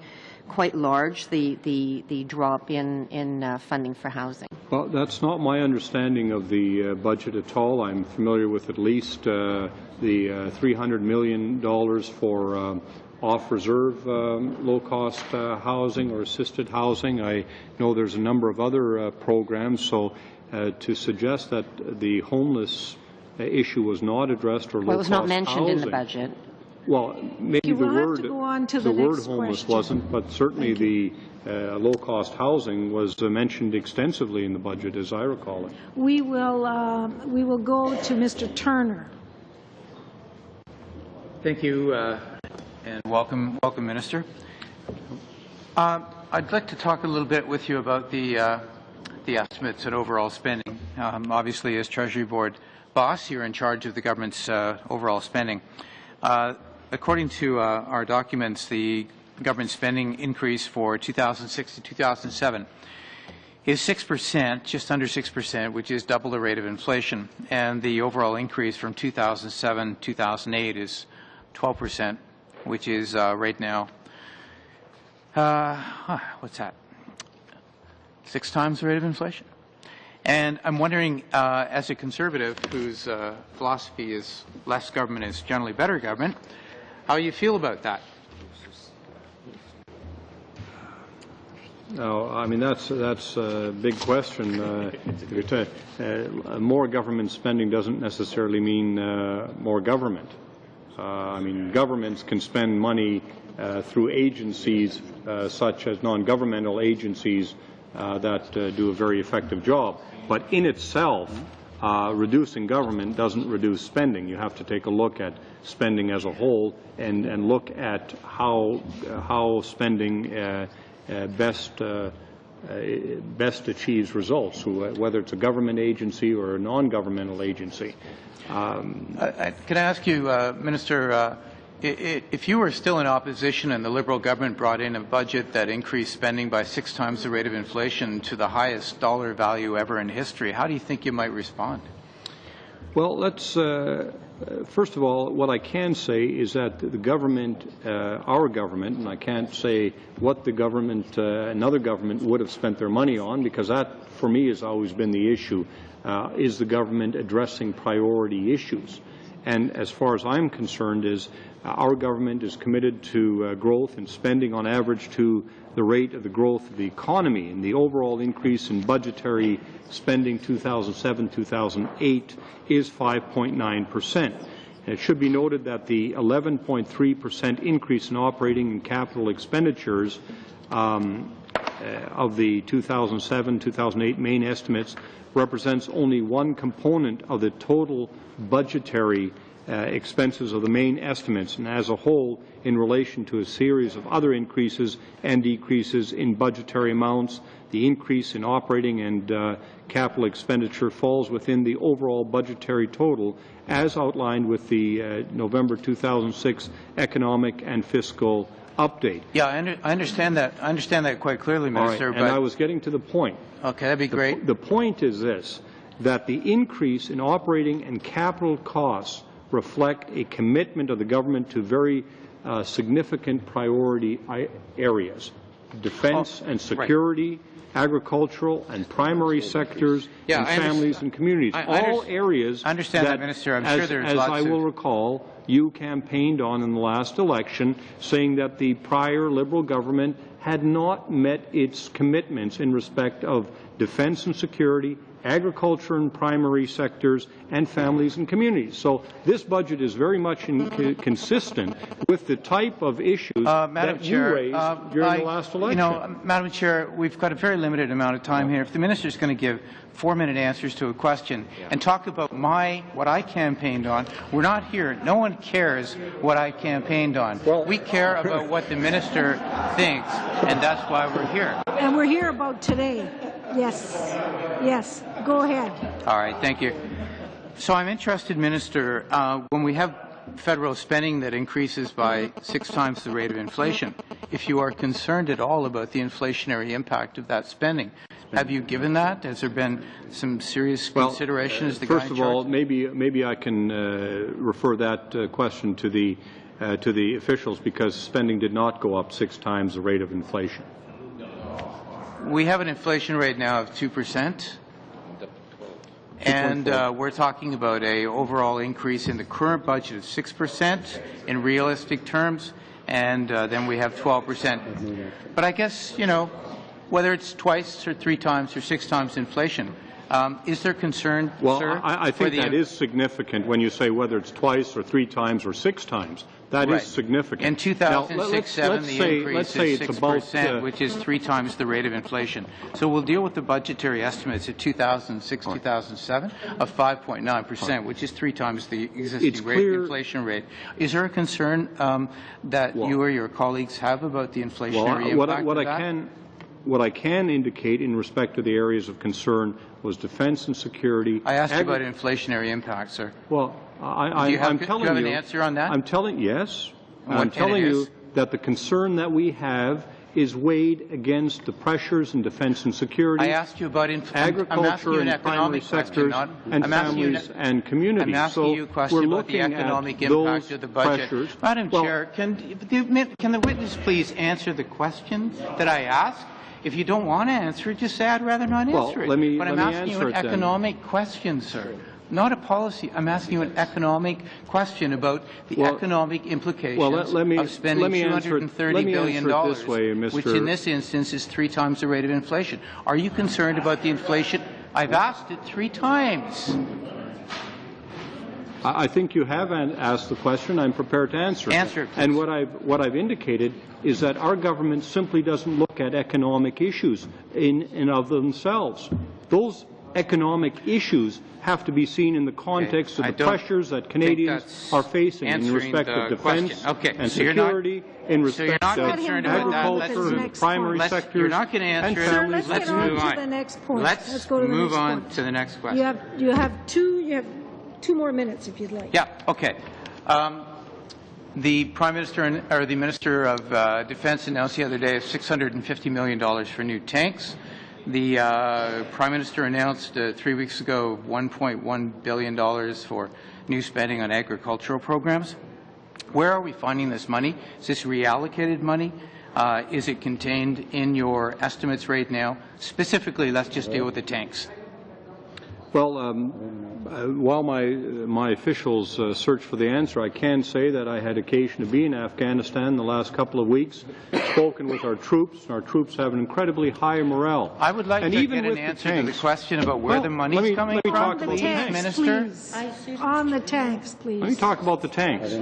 large, the drop in funding for housing. Well, that's not my understanding of the budget at all. I'm familiar with at least the $300 million for off-reserve low-cost housing or assisted housing. I know there's a number of other programs, so to suggest that the homeless issue was not addressed or low-cost housing... Well, it was not mentioned in the budget. Well, maybe the word homeless wasn't, but certainly the low-cost housing was mentioned extensively in the budget, as I recall it. We will go to Mr. Turner. Thank you, and welcome, Minister. I'd like to talk a little bit with you about the estimates and overall spending. Obviously, as Treasury Board boss, you're in charge of the government's overall spending. According to our documents, the government spending increase for 2006 to 2007 is 6%, just under 6%, which is double the rate of inflation. And the overall increase from 2007 to 2008 is 12%, which is right now, what's that? 6 times the rate of inflation. And I'm wondering, as a conservative whose philosophy is less government is generally better government, how you feel about that? No, I mean that's a big question. More government spending doesn't necessarily mean more government. I mean, governments can spend money through agencies such as non-governmental agencies that do a very effective job. But in itself, reducing government doesn't reduce spending. You have to take a look at spending as a whole and look at how spending best achieves results, whether it's a government agency or a non-governmental agency. Can I ask you, Minister, if you were still in opposition and the Liberal government brought in a budget that increased spending by 6 times the rate of inflation to the highest dollar value ever in history, how do you think you might respond? Well, let's first of all, what I can say is that the government, our government, and I can't say what the government, another government would have spent their money on, because that, for me, has always been the issue. Is the government addressing priority issues? And as far as I'm concerned, is our government is committed to growth and spending on average to the rate of the growth of the economy, and the overall increase in budgetary spending 2007-2008 is 5.9%. It should be noted that the 11.3% increase in operating and capital expenditures of the 2007-2008 main estimates represents only one component of the total budgetary expenses of the main estimates, and as a whole, in relation to a series of other increases and decreases in budgetary amounts, the increase in operating and capital expenditure falls within the overall budgetary total as outlined with the November 2006 economic and fiscal update. Yeah, I understand that. I understand that quite clearly, Minister. All right, and I was getting to the point. Okay, that'd be great. The point is this, that the increase in operating and capital costs reflect a commitment of the government to very significant priority areas: defense and security, agricultural and primary sectors, and families and communities. All areas I understand that, Minister. I'm sure there's as lots I will recall, you campaigned on in the last election, saying that the prior Liberal government had not met its commitments in respect of defense and security, agriculture and primary sectors, and families and communities. So this budget is very much consistent with the type of issues that you raised during the last election. You know, Madam Chair, we've got a very limited amount of time here. If the Minister is going to give 4-minute answers to a question and talk about what I campaigned on, we're not here. No one cares what I campaigned on. We care about what the Minister thinks, and that's why we're here. And we're here about today. Yes. Yes. Go ahead. All right. Thank you. So I'm interested, Minister, when we have federal spending that increases by 6 times the rate of inflation, if you are concerned at all about the inflationary impact of that spending. Have you given that? Has there been some serious consideration as the guy in charge? First of all, maybe I can refer that question to the officials, because spending did not go up 6 times the rate of inflation. We have an inflation rate now of 2%, and we're talking about an overall increase in the current budget of 6% in realistic terms, and then we have 12%. But I guess, you know, whether it's twice or 3 times or 6 times inflation, is there concern, sir? I think that is significant when you say whether it's twice or 3 times or 6 times. That is significant. In 2006-07, the increase is 6%, which is 3 times the rate of inflation. So we'll deal with the budgetary estimates of 2006-2007 of 5.9%, which is 3 times the existing inflation rate. Is there a concern that you or your colleagues have about the inflationary impact of that? What I can indicate in respect to the areas of concern was defense and security. I asked you about inflationary impact, sir. Well, I'm telling you. Do you have an answer on that? I'm telling you that the concern that we have is weighed against the pressures in defense and security. I asked you about agriculture and primary sectors and families and communities. I'm asking you a question about the economic impact of the budget. Pressures. Madam Chair, can the witness please answer the question that I asked? If you don't want to answer it, just say I'd rather not answer it. But I'm asking you an economic question, sir. Not a policy. I'm asking you an economic question about the economic implications of spending $230 billion, which in this instance is 3 times the rate of inflation. Are you concerned about the inflation? I've asked it 3 times. I think you have asked the question. I'm prepared to answer it. Answer it, please. And what I've indicated is that our government simply doesn't look at economic issues in and of themselves. Those economic issues have to be seen in the context of the pressures that Canadians are facing in respect of defence and security, in respect of agriculture and primary sectors. You're not going to answer it. Let's move on to the next point. Let's move on to the next question. You have 2 more minutes if you'd like. Yeah. Okay. The Prime Minister or the Minister of Defence announced the other day $650 million for new tanks. The Prime Minister announced 3 weeks ago $1.1 billion for new spending on agricultural programs. Where are we finding this money? Is this reallocated money? Is it contained in your estimates right now? Specifically, let's just deal with the tanks. Well, while my officials search for the answer, I can say that I had occasion to be in Afghanistan the last couple of weeks, spoken with our troops, and our troops have an incredibly high morale. I would like to get an answer to the question about where the money is coming from, please, Minister. On the tanks, please. Let me talk about the tanks.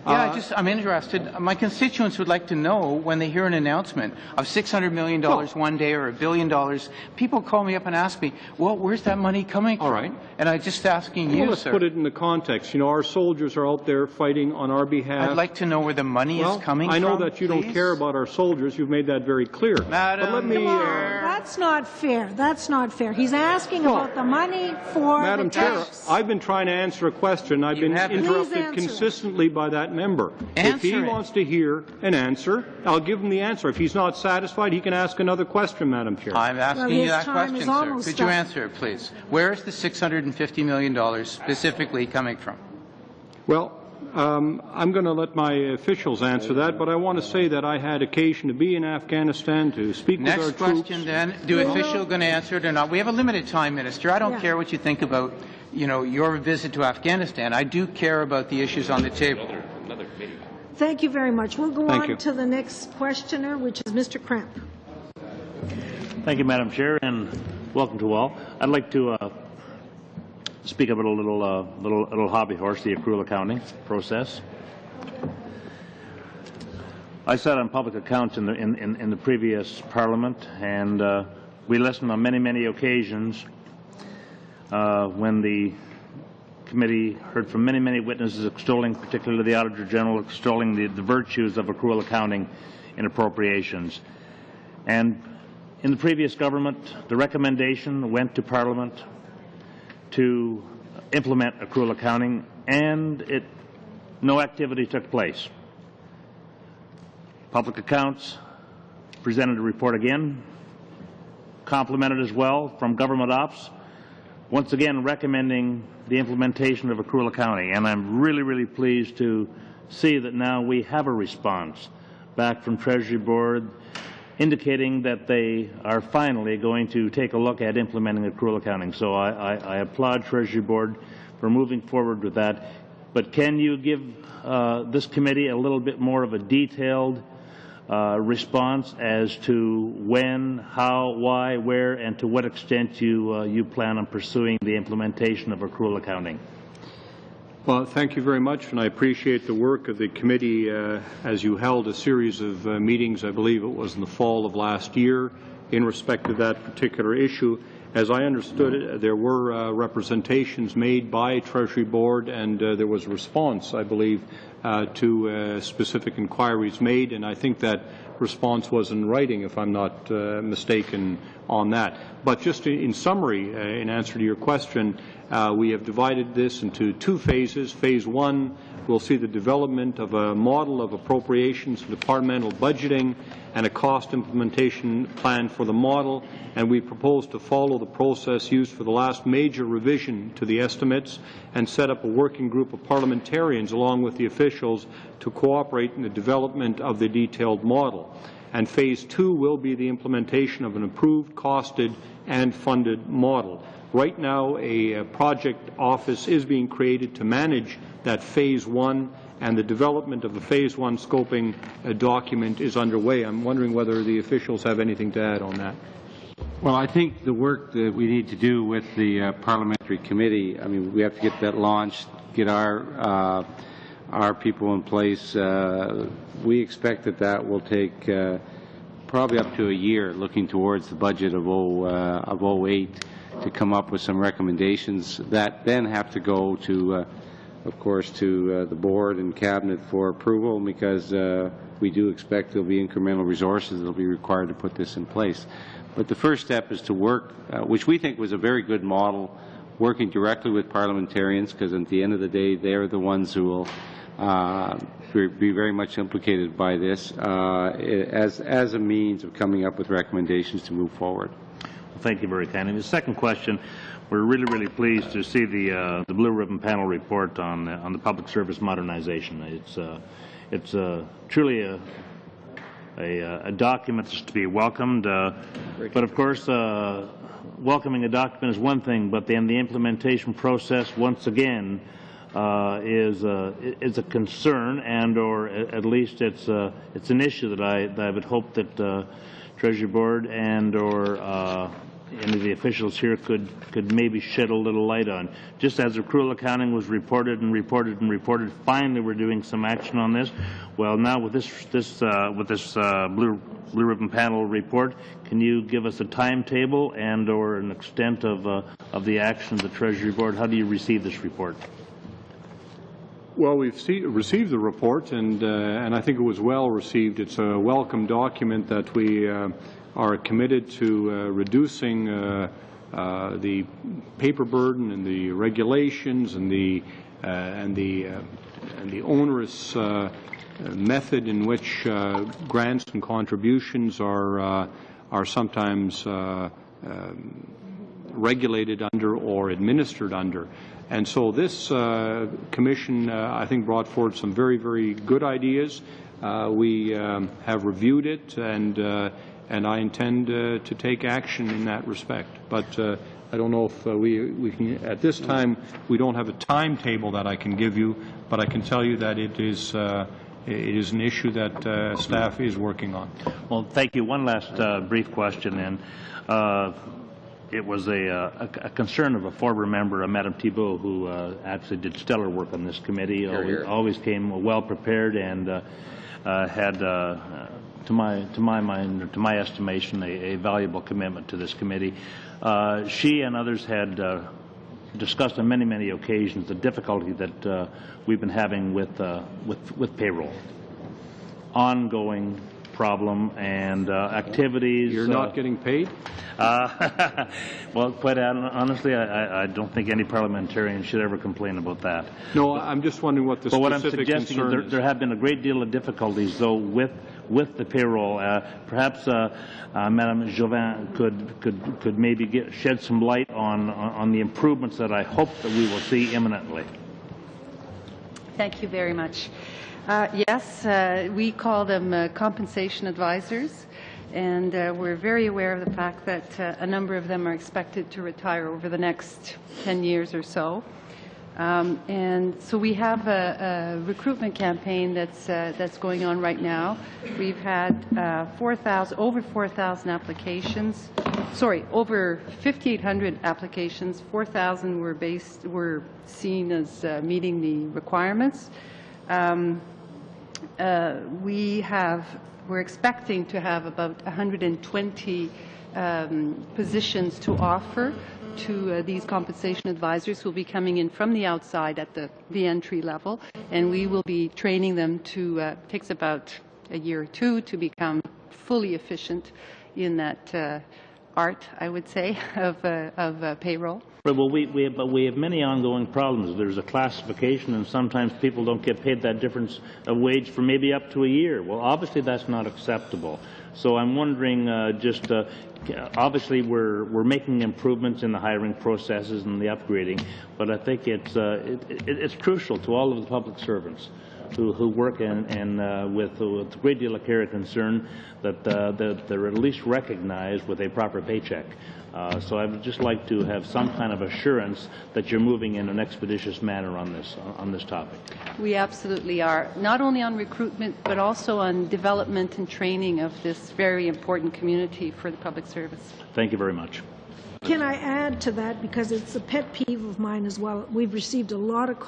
I'm interested. My constituents would like to know when they hear an announcement of $600 million one day or $1 billion. People call me up and ask me, well, where's that money coming from? All right. And I'm just asking you, let's sir. put it in the context. You know, our soldiers are out there fighting on our behalf. I'd like to know where the money is coming from. I know that you don't care about our soldiers. You've made that very clear. Madam, but let me. That's not fair. That's not fair. He's asking about the money for Madam Chair, I've been trying to answer a question. I've been interrupted consistently by that member. If he wants to hear an answer, I'll give him the answer. If he's not satisfied, he can ask another question, Madam Chair. I'm asking you that question, sir. Could you answer it, please? Where is the $650 million specifically coming from? Well, I'm going to let my officials answer that, but I want to say that I had occasion to be in Afghanistan to speak with our troops. Next question, then. Do officials going to answer it or not? We have a limited time, Minister. I don't care what you think about, your visit to Afghanistan. I do care about the issues on the table. Thank you very much. We'll go on to the next questioner, which is Mr. Cramp. Thank you, Madam Chair, and welcome to all. I'd like to speak about a little hobby horse, the accrual accounting process. I sat on public accounts in the previous Parliament, and we listened on many occasions when the committee heard from many witnesses extolling, particularly the Auditor General, extolling the virtues of accrual accounting in appropriations. And in the previous government, the recommendation went to Parliament to implement accrual accounting, and no activity took place. Public accounts presented a report again, complemented as well from government ops, once again recommending the implementation of accrual accounting. And I'm really pleased to see that now we have a response back from Treasury Board indicating that they are finally going to take a look at implementing accrual accounting. So I applaud Treasury Board for moving forward with that. But can you give this committee a little bit more of a detailed response as to when, how, why, where, and to what extent you plan on pursuing the implementation of accrual accounting? Well, thank you very much, and I appreciate the work of the committee as you held a series of meetings, I believe it was in the fall of last year, in respect of that particular issue. As I understood it, there were representations made by Treasury Board, and there was a response, I believe, to specific inquiries made, and I think that response was in writing, if I'm not mistaken on that. But just in summary, in answer to your question, we have divided this into 2 phases. Phase 1 will see the development of a model of appropriations and departmental budgeting and a cost implementation plan for the model, and we propose to follow the process used for the last major revision to the estimates and set up a working group of parliamentarians along with the officials to cooperate in the development of the detailed model. And Phase 2 will be the implementation of an approved, costed, and funded model. Right now, a project office is being created to manage that Phase 1, and the development of the Phase 1 scoping document is underway. I'm wondering whether the officials have anything to add on that. Well, I think the work that we need to do with the parliamentary committee, I mean, we have to get that launched, get our people in place. We expect that that will take probably up to a year, looking towards the budget of 08 to come up with some recommendations that then have to go to, of course, to the board and cabinet for approval, because we do expect there will be incremental resources that will be required to put this in place. But the first step is to work, which we think was a very good model, working directly with parliamentarians, because at the end of the day, they're the ones who will be very much implicated by this as a means of coming up with recommendations to move forward. Well, thank you very kindly. The second question, we're really pleased to see the Blue Ribbon Panel report on the public service modernization. It's truly a document that's to be welcomed, but of course welcoming a document is one thing, but then the implementation process once again is a concern, and or at least it's an issue that I would hope that Treasury Board and or any of the officials here could maybe shed a little light on. Just as accrual accounting was reported, finally we're doing some action on this. Well, now with this Blue Ribbon Panel report, can you give us a timetable and or an extent of the action of the Treasury Board? How do you receive this report? Well, we've received the report, and I think it was well received. It's a welcome document that we are committed to reducing the paper burden and the regulations and the onerous method in which grants and contributions are sometimes regulated under or administered under. And so this commission, I think, brought forward some very good ideas. We have reviewed it, and I intend to take action in that respect. But I don't know if we can, at this time, we don't have a timetable that I can give you, but I can tell you that it is an issue that staff is working on. Well, thank you. One last brief question then. It was a concern of a former member, Madame Thibault, who actually did stellar work on this committee. Always came well prepared and had, to my mind, or to my estimation, a valuable commitment to this committee. She and others had discussed on many occasions the difficulty that we've been having with payroll, ongoing problem, and activities. You're not getting paid? Well, quite honestly, I don't think any parliamentarian should ever complain about that. No, I'm just wondering what the but specific what I'm suggesting is there have been a great deal of difficulties, though, with the payroll. Perhaps Madame Jovin could maybe shed some light on the improvements that I hope that we will see imminently. Thank you very much. Yes, we call them compensation advisors, and we're very aware of the fact that a number of them are expected to retire over the next 10 years or so. And so we have a recruitment campaign that's going on right now. We've had over 4,000 applications. Sorry, over 5,800 applications. 4,000 were seen as meeting the requirements. We're expecting to have about 120 positions to offer to these compensation advisors who will be coming in from the outside at the entry level, and we will be training them to, takes about a year or two to become fully efficient in that art, I would say, of payroll. Well, we have many ongoing problems. There's a classification, and sometimes people don't get paid that difference of wage for maybe up to a year. Well, obviously that's not acceptable. So I'm wondering, obviously we're making improvements in the hiring processes and the upgrading, but I think it's crucial to all of the public servants who work with a great deal of care and concern, that they're at least recognized with a proper paycheck. So I would just like to have some kind of assurance that you're moving in an expeditious manner on this topic. We absolutely are, not only on recruitment, but also on development and training of this very important community for the public service. Thank you very much. Can I add to that, because it's a pet peeve of mine as well? We've received a lot of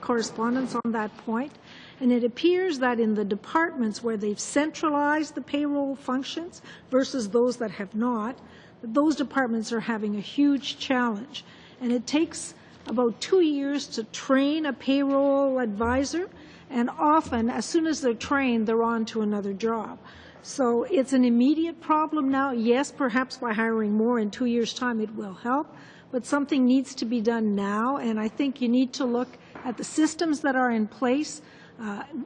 correspondence on that point, and it appears that in the departments where they've centralized the payroll functions versus those that have not, those departments are having a huge challenge. And it takes about 2 years to train a payroll advisor, and often, as soon as they're trained, they're on to another job. So it's an immediate problem now. Yes, perhaps by hiring more in 2 years' time it will help, but something needs to be done now, and I think you need to look at the systems that are in place,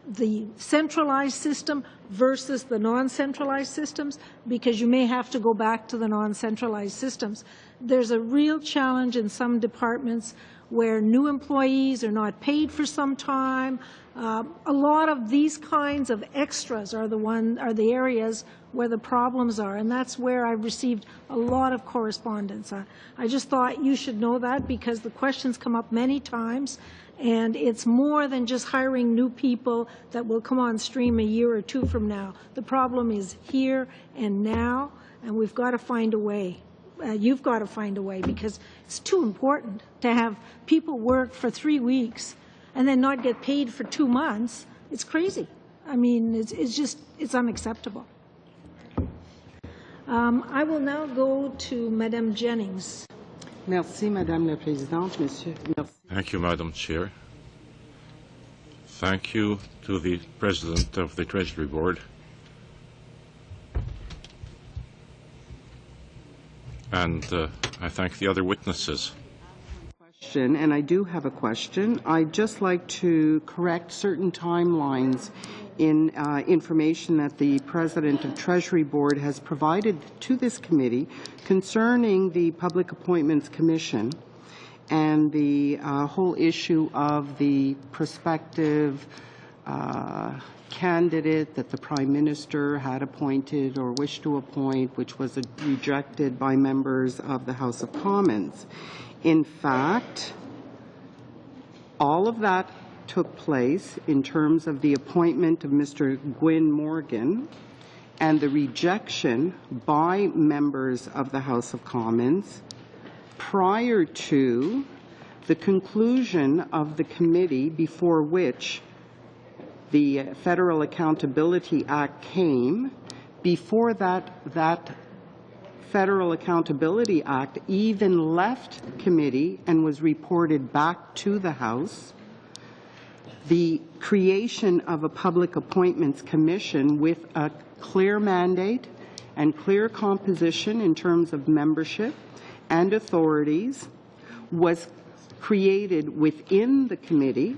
the centralized system versus the non-centralized systems, because you may have to go back to the non-centralized systems. There's a real challenge in some departments where new employees are not paid for some time. A lot of these kinds of extras are the areas where the problems are, and that's where I've received a lot of correspondence. I just thought you should know that, because the questions come up many times, and it's more than just hiring new people that will come on stream a year or two from now. The problem is here and now, and we've got to find a way. You've got to find a way, because it's too important to have people work for 3 weeks and then not get paid for 2 months. It's crazy. I mean, it's unacceptable. I will now go to Madame Jennings. Merci, Madame la Présidente, Monsieur. Merci. Thank you, Madam Chair. Thank you to the President of the Treasury Board. And I thank the other witnesses. And I do have a question. I'd just like to correct certain timelines in information that the President of Treasury Board has provided to this committee concerning the Public Appointments Commission and the whole issue of the prospective candidate that the Prime Minister had appointed or wished to appoint, which was rejected by members of the House of Commons. In fact, all of that took place in terms of the appointment of Mr. Gwyn Morgan and the rejection by members of the House of Commons prior to the conclusion of the committee before which the Federal Accountability Act came. Before that Federal Accountability Act even left committee and was reported back to the House, the creation of a Public Appointments Commission with a clear mandate and clear composition in terms of membership and authorities was created within the committee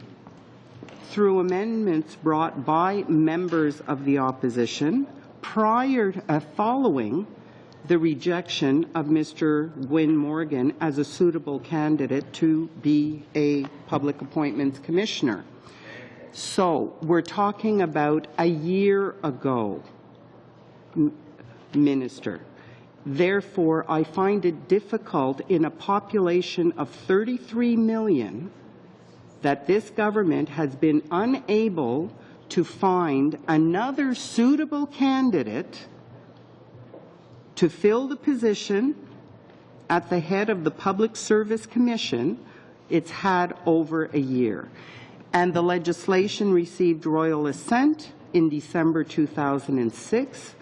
through amendments brought by members of the opposition following the rejection of Mr. Gwyn Morgan as a suitable candidate to be a Public Appointments Commissioner. So we're talking about a year ago, Minister. Therefore, I find it difficult in a population of 33 million that this government has been unable to find another suitable candidate to fill the position at the head of the Public Service Commission. It's had over a year. And the legislation received royal assent in December 2006.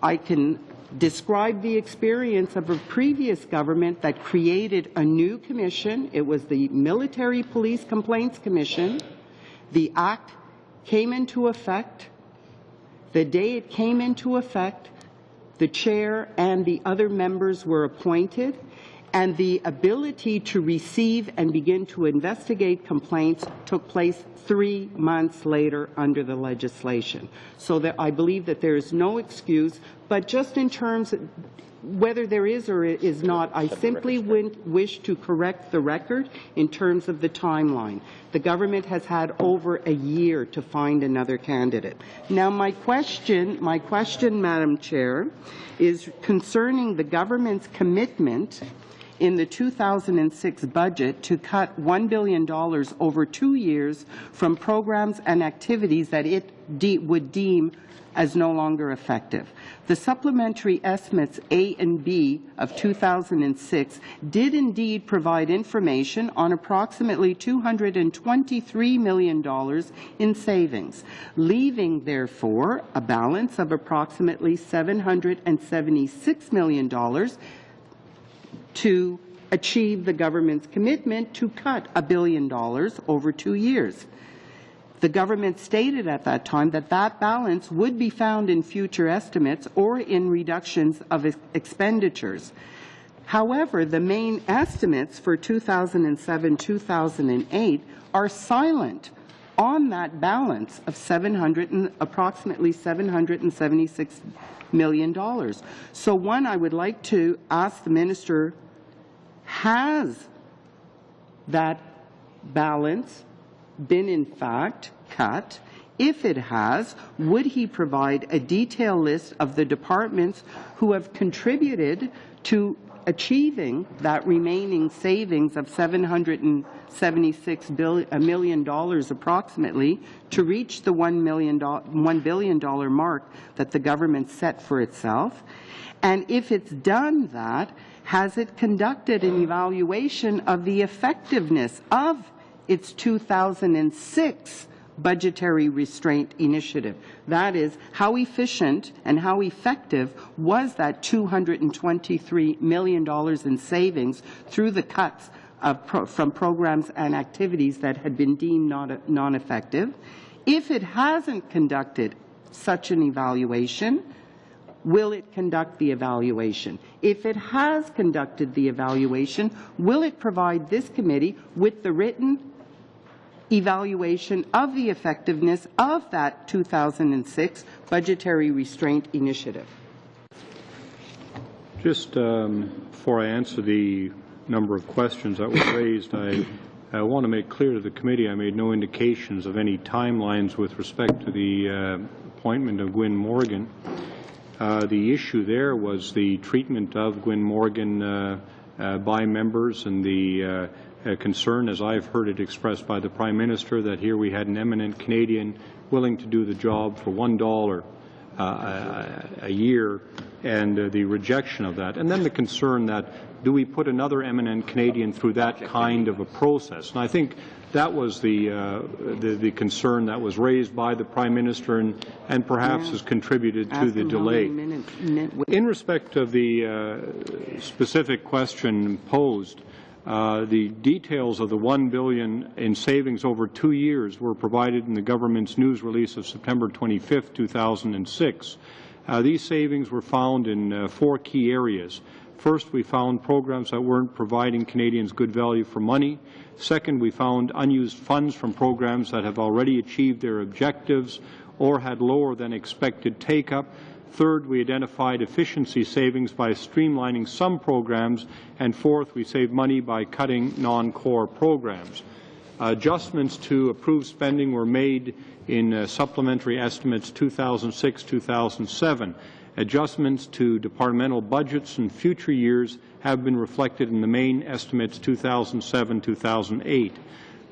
I can describe the experience of a previous government that created a new commission. It was the Military Police Complaints Commission. The Act came into effect. The day it came into effect, the chair and the other members were appointed, and the ability to receive and begin to investigate complaints took place 3 months later under the legislation. So that I believe that there is no excuse, But just in terms of whether there is or is not, I simply wish to correct the record in terms of the timeline. The government has had over a year to find another candidate. Now, my question, Madam Chair, is concerning the government's commitment in the 2006 budget to cut $1 billion over 2 years from programs and activities that it would deem as no longer effective. The supplementary estimates A and B of 2006 did indeed provide information on approximately $223 million in savings, leaving, therefore, a balance of approximately $776 million to achieve the government's commitment to cut $1 billion over 2 years. The government stated at that time that that balance would be found in future estimates or in reductions of expenditures. However, the main estimates for 2007-2008 are silent on that balance of approximately $776 million. So one, I would like to ask the Minister, has that balance been in fact cut? If it has, would he provide a detailed list of the departments who have contributed to achieving that remaining savings of $776 million approximately to reach the $1 billion mark that the government set for itself? And if it's done that, has it conducted an evaluation of the effectiveness of its 2006 budgetary restraint initiative? That is, how efficient and how effective was that $223 million in savings through the cuts from programs and activities that had been deemed non-effective? If it hasn't conducted such an evaluation, will it conduct the evaluation? If it has conducted the evaluation, will it provide this committee with the written evaluation of the effectiveness of that 2006 budgetary restraint initiative? Just before I answer the number of questions that were raised, I want to make clear to the committee I made no indications of any timelines with respect to the appointment of Gwyn Morgan. The issue there was the treatment of Gwyn Morgan by members and the concern, as I've heard it expressed by the Prime Minister, that here we had an eminent Canadian willing to do the job for $1 a year, and the rejection of that. And then the concern that, do we put another eminent Canadian through that kind of a process? And I think that was the concern that was raised by the Prime Minister and perhaps has contributed to the delay. In respect of the specific question posed, the details of the $1 billion in savings over 2 years were provided in the government's news release of September 25, 2006. These savings were found in 4 key areas. First, we found programs that weren't providing Canadians good value for money. Second, we found unused funds from programs that have already achieved their objectives or had lower than expected take-up. Third, we identified efficiency savings by streamlining some programs. And fourth, we saved money by cutting non-core programs. Adjustments to approved spending were made in supplementary estimates 2006-2007. Adjustments to departmental budgets in future years have been reflected in the main estimates 2007-2008.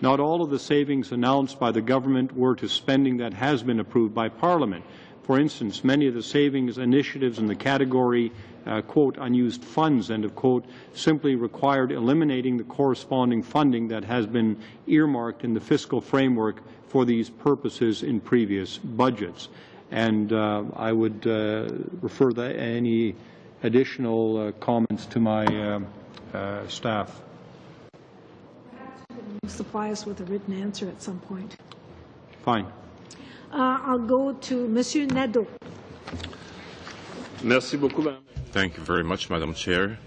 Not all of the savings announced by the government were to spending that has been approved by Parliament. For instance, many of the savings initiatives in the category, quote, unused funds, end of quote, simply required eliminating the corresponding funding that has been earmarked in the fiscal framework for these purposes in previous budgets. And I would refer any additional comments to my staff. Perhaps you can supply us with a written answer at some point. Fine. I'll go to Monsieur Nadeau. Merci beaucoup, Madame. Thank you very much, Madam Chair.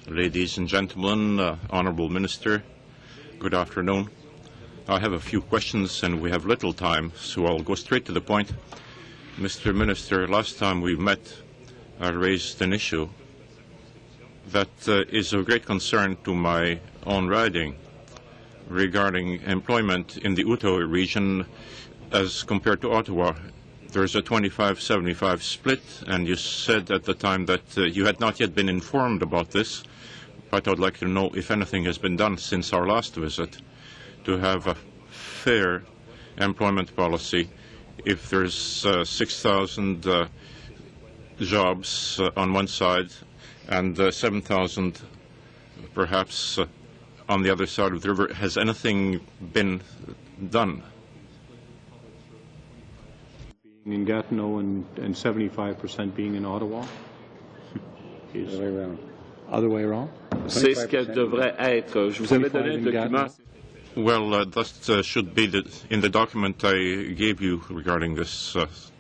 Ladies and gentlemen, Honourable Minister, good afternoon. I have a few questions and we have little time, so I'll go straight to the point. Mr. Minister, last time we met, raised an issue that is of great concern to my own riding regarding employment in the Outaouais region as compared to Ottawa. There's a 25-75 split, and you said at the time that you had not yet been informed about this, but I would like to know if anything has been done since our last visit to have a fair employment policy. If there's 6,000 jobs on one side and 7,000 perhaps on the other side of the river, has anything been done? Being in Gatineau and 75% being in Ottawa? Other way around. C'est ce qu'elle devrait être. Je vous avais donné un document. Well, that should be in the document I gave you regarding this.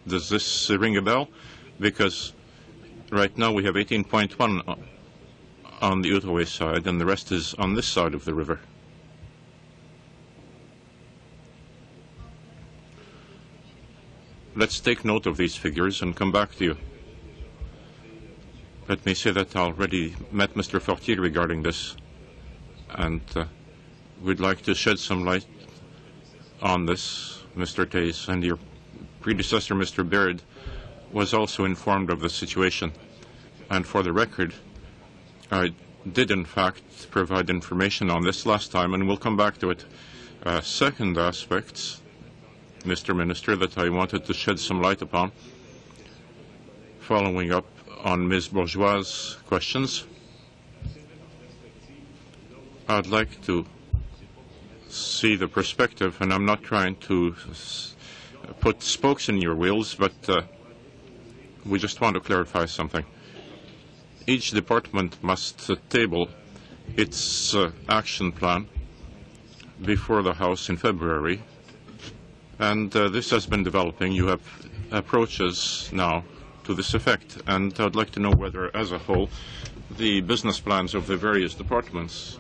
Does this ring a bell? Because right now we have 18.1 on the Outaouais side, and the rest is on this side of the river. Let's take note of these figures and come back to you. Let me say that I already met Mr. Fortier regarding this, and we'd like to shed some light on this. Mr. Tays and your predecessor, Mr. Baird, was also informed of the situation. And for the record, I did in fact provide information on this last time, and we'll come back to it. Second aspect, Mr. Minister, that I wanted to shed some light upon, following up on Ms. Bourgeois' questions. I'd like to see the perspective, and I'm not trying to put spokes in your wheels, but we just want to clarify something. Each department must table its action plan before the House in February, and this has been developing. You have approaches now to this effect, and I'd like to know whether, as a whole, the business plans of the various departments,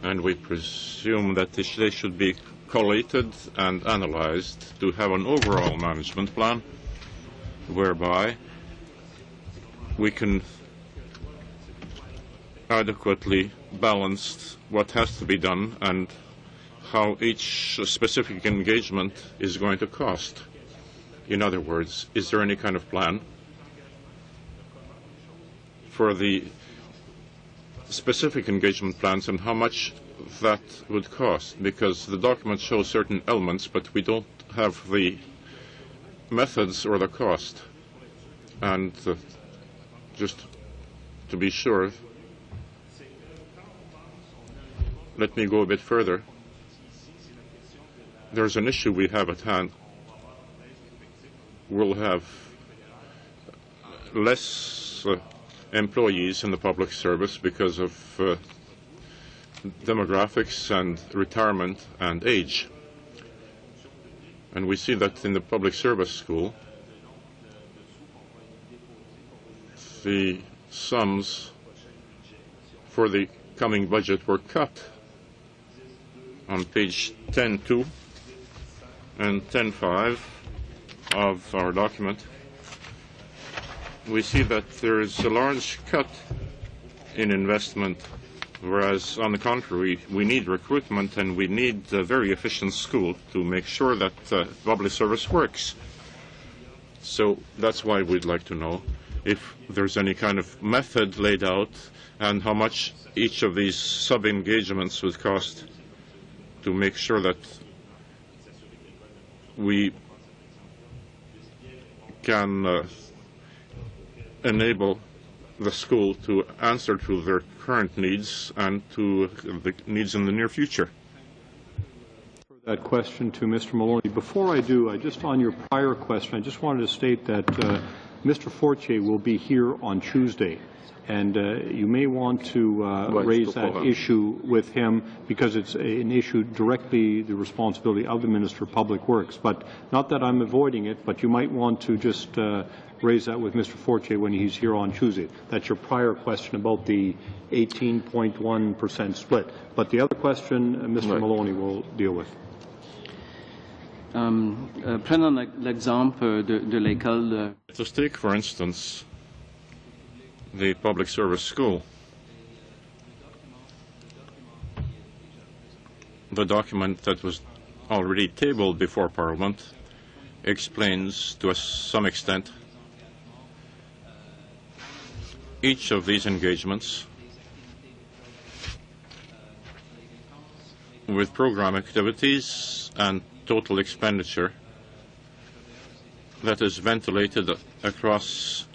and we presume that they should be collated and analyzed to have an overall management plan whereby we can adequately balance what has to be done and how each specific engagement is going to cost. In other words, is there any kind of plan for the specific engagement plans and how much that would cost? Because the document shows certain elements, but we don't have the methods or the cost. And just to be sure, let me go a bit further. There's an issue we have at hand. We'll have less employees in the public service because of demographics and retirement and age. And we see that in the public service school, the sums for the coming budget were cut on page 10.2 and 10.5 of our document. We see that there is a large cut in investment, whereas on the contrary, we need recruitment and we need a very efficient school to make sure that public service works. So that's why we'd like to know if there's any kind of method laid out and how much each of these sub-engagements would cost to make sure that we can enable the school to answer to their current needs and to the needs in the near future. That question to Mr. Maloney. Before I do, on your prior question, I just wanted to state that Mr. Fortier will be here on Tuesday, and you may want to raise that issue with him because it's an issue directly the responsibility of the Minister of Public Works. But not that I'm avoiding it, but you might want to just raise that with Mr. Fortier when he's here on Tuesday. That's your prior question about the 18.1% split. But the other question, Mr. Maloney will deal with. Prenons l'exemple de l'école. Let's take, for instance, the public service school. The document that was already tabled before Parliament explains to some extent each of these engagements with program activities and total expenditure that is ventilated across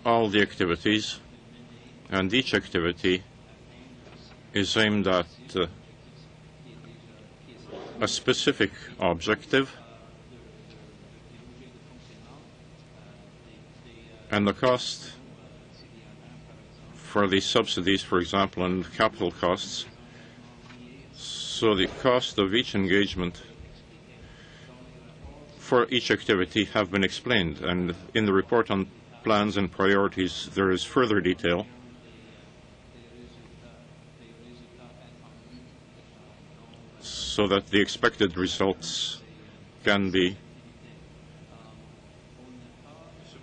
all the activities, and each activity is aimed at a specific objective, and the cost for the subsidies, for example, and capital costs. So the cost of each engagement for each activity have been explained, and in the report on plans and priorities there is further detail. So that the expected results can be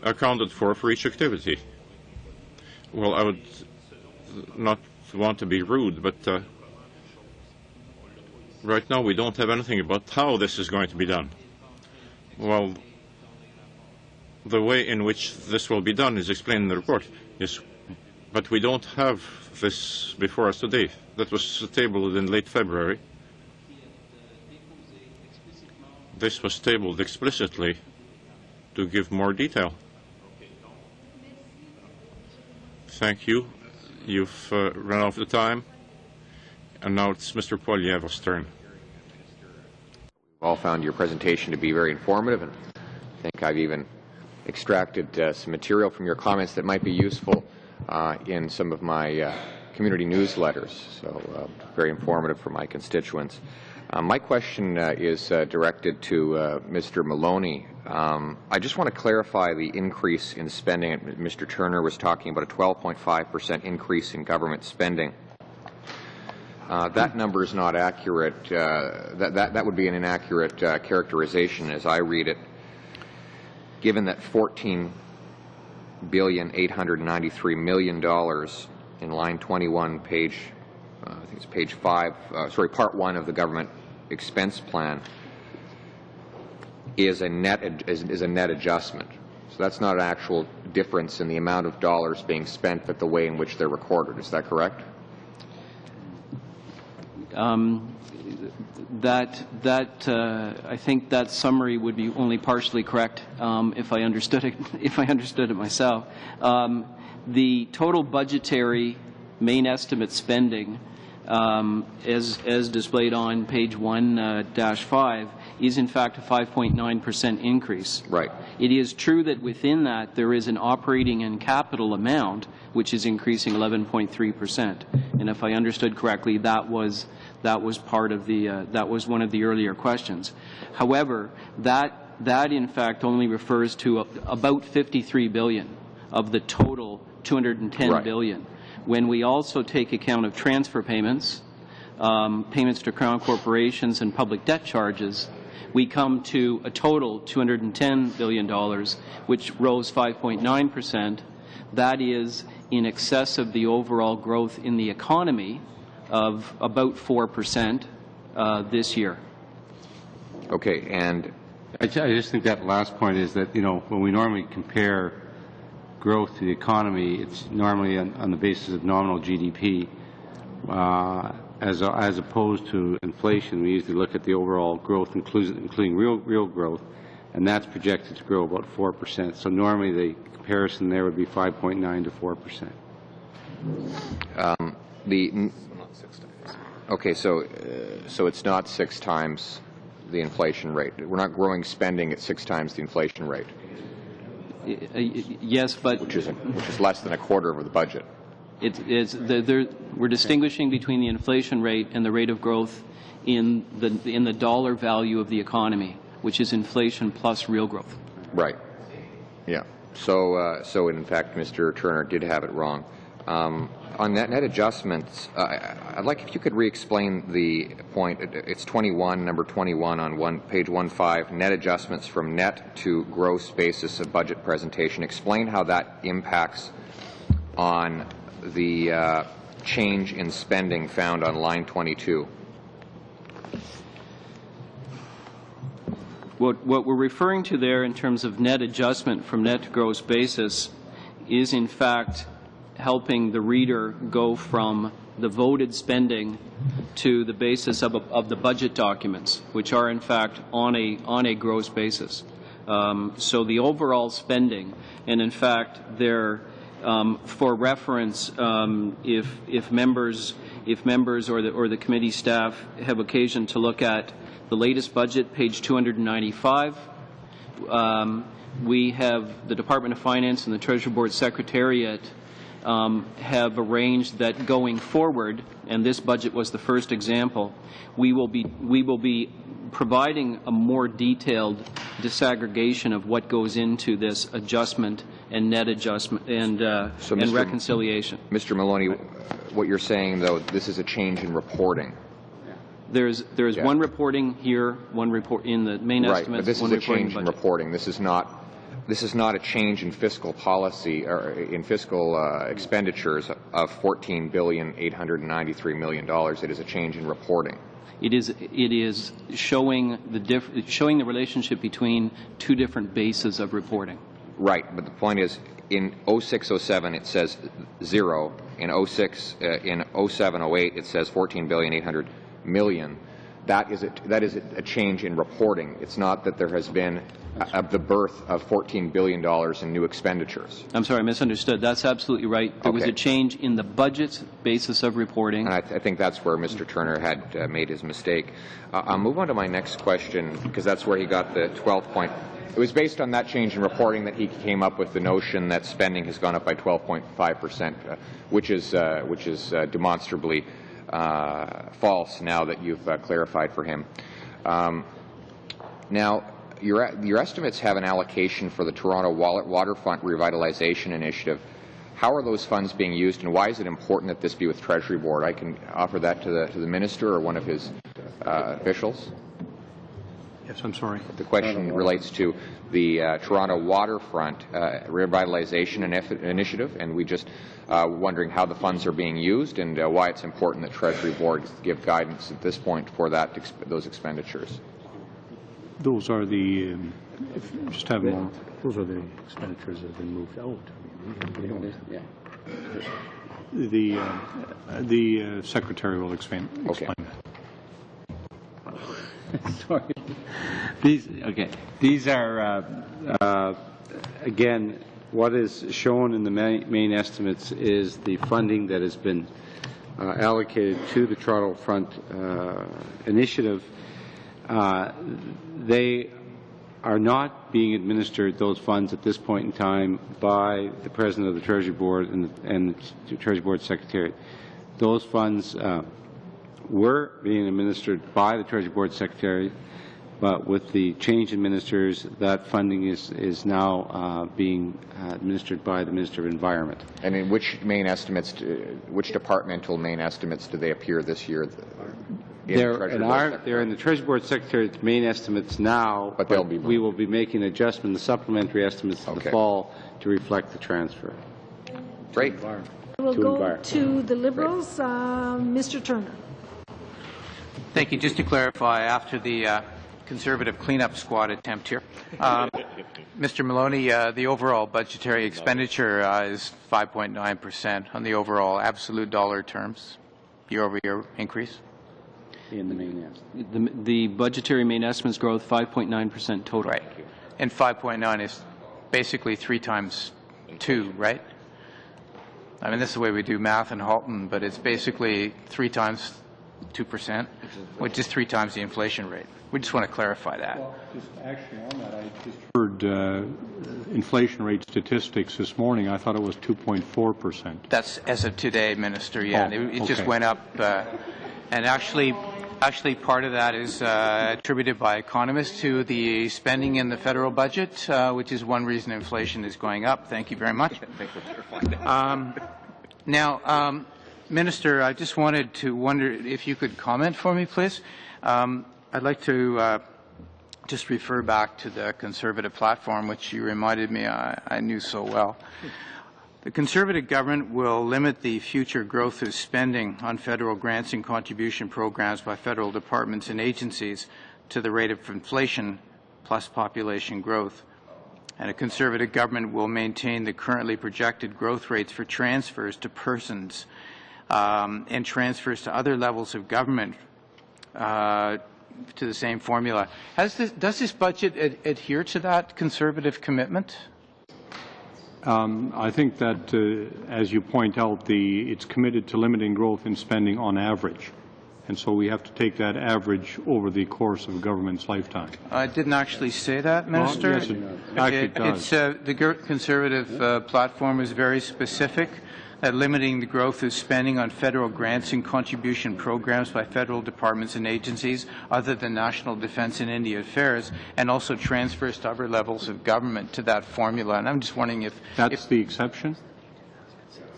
accounted for each activity. Well, I would not want to be rude, but right now we don't have anything about how this is going to be done. Well, the way in which this will be done is explained in the report, yes, but we don't have this before us today. That was tabled in late February. This was tabled explicitly to give more detail. Thank you. You've run out of time. And now it's Mr. Poilievre's turn. We've all found your presentation to be very informative, and I think I've even extracted some material from your comments that might be useful in some of my community newsletters, so very informative for my constituents. My question is directed to Mr. Maloney. I just want to clarify the increase in spending. Mr. Turner was talking about a 12.5% increase in government spending. That number is not accurate. That would be an inaccurate characterization as I read it, given that $14,893,000,000 in line 21, page, I think it's page 5, part 1 of the government expense plan is a net adjustment. So that's not an actual difference in the amount of dollars being spent, but the way in which they're recorded. Is that correct? I think that summary would be only partially correct if I understood it myself. The total budgetary main estimate spending, as displayed on page 1-5, is in fact a 5.9% increase. Right. It is true that within that there is an operating and capital amount which is increasing 11.3%. And if I understood correctly, that was part of the that was one of the earlier questions. However, that in fact only refers to about 53 billion of the total 210 billion. When we also take account of transfer payments, payments to Crown corporations and public debt charges, we come to a total $210 billion, which rose 5.9%. That is in excess of the overall growth in the economy of about 4% this year. Okay, and I just think that last point is that, when we normally compare growth to the economy, it's normally on the basis of nominal GDP. As opposed to inflation, we usually look at the overall growth, including real growth, and that's projected to grow about 4%. So normally the comparison there would be 5.9 to 4%. Okay, so it's not 6 times the inflation rate. We're not growing spending at 6 times the inflation rate. Yes, but which is less than a quarter of the budget. We're distinguishing between the inflation rate and the rate of growth in the dollar value of the economy, which is inflation plus real growth. Right. Yeah. So in fact, Mr. Turner did have it wrong. On net adjustments, I'd like if you could re-explain the point. It's 21, number 21 on page 1.5, net adjustments from net to gross basis of budget presentation. Explain how that impacts on the change in spending found on line 22. What we're referring to there in terms of net adjustment from net to gross basis is in fact helping the reader go from the voted spending to the basis of the budget documents, which are in fact on a gross basis. So the overall spending, and in fact they're for reference, if members or the committee staff have occasion to look at the latest budget, page 295, we have the Department of Finance and the Treasury Board Secretariat have arranged that going forward, and this budget was the first example, we will be providing a more detailed disaggregation of what goes into this adjustment and net adjustment and reconciliation. Mr. Maloney, what you're saying, though, this is a change in reporting. There's one reporting here, one report in the main estimates. Right, but this is a change in reporting. This is not a change in fiscal policy or in fiscal expenditures of $14,893 million. It is a change in reporting. It is showing the relationship between two different bases of reporting. Right, but the point is, in 0607 it says 0. In 0708 it says $14,800 million. That is a change in reporting. It's not that there has been the birth of $14 billion in new expenditures. I'm sorry, I misunderstood. That's absolutely right. There was a change in the budget basis of reporting. And I think that's where Mr. Turner had made his mistake. I'll move on to my next question, because that's where he got the 12 point. It was based on that change in reporting that he came up with the notion that spending has gone up by 12.5%, which is demonstrably false now that you've clarified for him. Now, your estimates have an allocation for the Toronto Waterfront Revitalization Initiative. How are those funds being used, and why is it important that this be with Treasury Board? I can offer that to the Minister or one of his officials. Yes, I'm sorry. The question relates to the Toronto Waterfront Revitalization Initiative, and we just wondering how the funds are being used and why it's important that Treasury Board give guidance at this point for those expenditures. Those are the, just have a moment. Those are the expenditures that have been moved out. The Secretary will explain that. Sorry. These are, again, what is shown in the main estimates is the funding that has been allocated to the Toronto Front Initiative. They are not being administered, those funds, at this point in time by the President of the Treasury Board and the Treasury Board Secretariat. Those funds were being administered by the Treasury Board Secretary, but with the change in ministers, that funding is now being administered by the Minister of Environment. And in which main estimates, which departmental main estimates do they appear this year? They're in the Treasury Board Secretariat's main estimates now, but we will be making an adjustment in the supplementary estimates in the fall to reflect the transfer. Great. We'll go to the Liberals. Mr. Turner. Thank you. Just to clarify, after the Conservative cleanup squad attempt here, Mr. Maloney, the overall budgetary expenditure is 5.9% on the overall absolute dollar terms, year-over-year increase. In the main estimate. The budgetary main estimates growth 5.9% total. Right. And 5.9 is basically 3 times 2, right? I mean, this is the way we do math in Halton, but it's basically 3 times 2%, which is 3 times the inflation rate. We just want to clarify that. Well, just actually on that, I just heard inflation rate statistics this morning. I thought it was 2.4%. That's as of today, Minister. Yeah, it just went up. And actually, part of that is attributed by economists to the spending in the federal budget, which is one reason inflation is going up. Thank you very much. Now, Minister, I just wanted to wonder if you could comment for me, please. I'd like to just refer back to the Conservative platform, which you reminded me I knew so well. The Conservative government will limit the future growth of spending on federal grants and contribution programs by federal departments and agencies to the rate of inflation plus population growth. And a Conservative government will maintain the currently projected growth rates for transfers to persons and transfers to other levels of government to the same formula. Does this budget adhere to that Conservative commitment? I think that, as you point out, it's committed to limiting growth in spending on average. And so we have to take that average over the course of a government's lifetime. I didn't actually say that, Minister. Well, yes, it actually does. The Conservative platform is very specific at limiting the growth of spending on federal grants and contribution programs by federal departments and agencies other than national defense and Indian affairs, and also transfers to other levels of government to that formula. And I'm just wondering if that's the exception.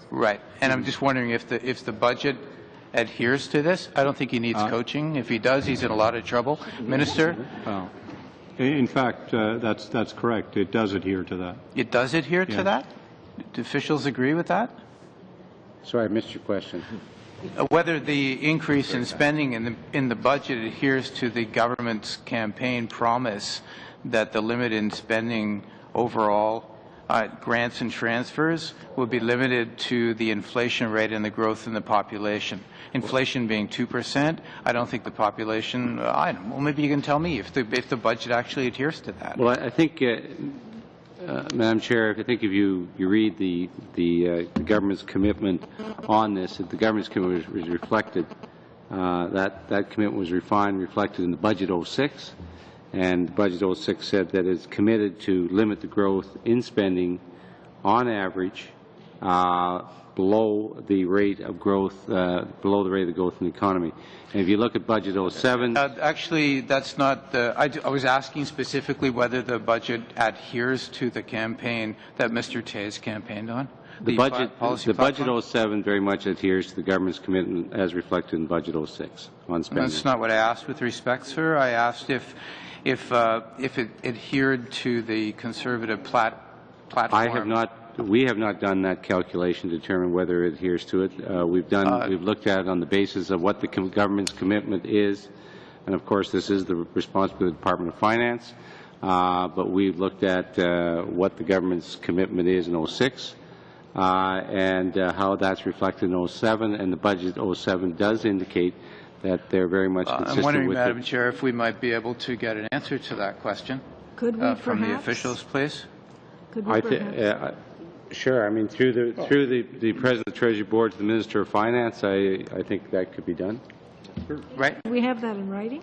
Right. And I'm just wondering if the budget adheres to this. I don't think he needs coaching. If he does, he's in a lot of trouble. Minister? In fact, that's correct. It does adhere to that. It does adhere to that? Do officials agree with that? Sorry, I missed your question. Whether the increase in spending in the budget adheres to the government's campaign promise that the limit in spending overall grants and transfers will be limited to the inflation rate and the growth in the population. Inflation being 2%, I don't think the population, I don't know, well, maybe you can tell me if the budget actually adheres to that. Well, I think, Madam Chair, I think if you read the government's commitment on this, the government's commitment was reflected, that commitment was refined, reflected in the budget 06. And Budget 06 said that it's committed to limit the growth in spending on average below the rate of growth, below the rate of growth in the economy. And if you look at Budget 07... actually, that's not the... I was asking specifically whether the budget adheres to the campaign that Mr. Tays campaigned on. The budget 07 very much adheres to the government's commitment as reflected in Budget 06 on spending. That's not what I asked with respect, sir. I asked if it adhered to the Conservative platform. We have not done that calculation to determine whether it adheres to it. We've looked at it on the basis of what the government's commitment is, and of course this is the responsibility of the Department of Finance. But we've looked at what the government's commitment is in 06. And how that's reflected in 07, and the budget 07 does indicate that they're very much consistent with I'm wondering, Madam Chair, if we might be able to get an answer to that question. Could we from the officials, please? Could we perhaps? Sure. I mean, through the President of the Treasury Board to the Minister of Finance, I think that could be done. Right. We have that in writing.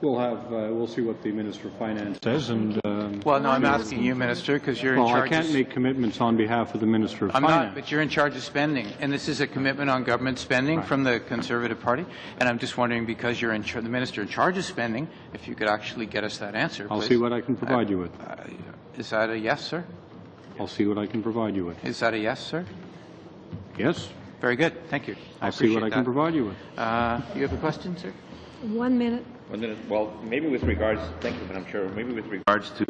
We'll see what the Minister of Finance says, and well, no, I'm asking you, Minister, because you're in charge. Well, I can't make commitments on behalf of the Minister of Finance. I'm not, but you're in charge of spending, and this is a commitment on government spending from the Conservative Party. And I'm just wondering, because you're the Minister in charge of spending, if you could actually get us that answer, please. I'll see what I can provide you with. Is that a yes, sir? I'll see what I can provide you with. Is that a yes, sir? Yes. Very good. Thank you. I'll see what I can provide you with. You have a question, sir? 1 minute. 1 minute. Well, maybe with regards, thank you, Madam Chair, maybe with regards to